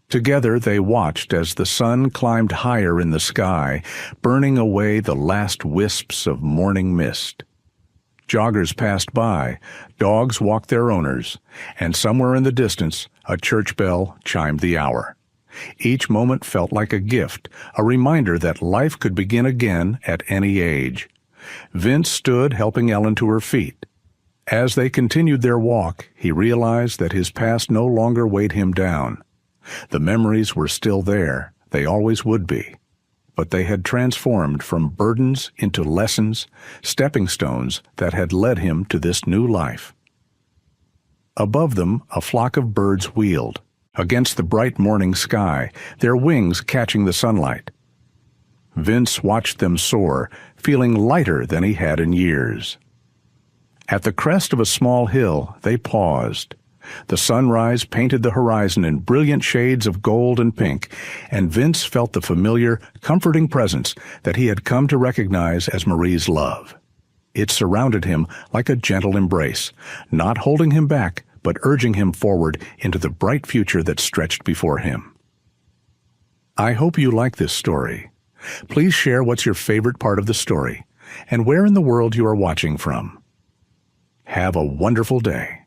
S1: Together they watched as the sun climbed higher in the sky, burning away the last wisps of morning mist. Joggers passed by, dogs walked their owners, and somewhere in the distance a church bell chimed the hour. Each moment felt like a gift, a reminder that life could begin again at any age. Vince stood helping Ellen to her feet. As they continued their walk, he realized that his past no longer weighed him down. The memories were still there, they always would be, but they had transformed from burdens into lessons, stepping stones that had led him to this new life. Above them, a flock of birds wheeled, against the bright morning sky, their wings catching the sunlight. Vince watched them soar, feeling lighter than he had in years. At the crest of a small hill, they paused. The sunrise painted the horizon in brilliant shades of gold and pink, and Vince felt the familiar, comforting presence that he had come to recognize as Marie's love. It surrounded him like a gentle embrace, not holding him back, but urging him forward into the bright future that stretched before him. I hope you like this story. Please share what's your favorite part of the story, and where in the world you are watching from. Have a wonderful day.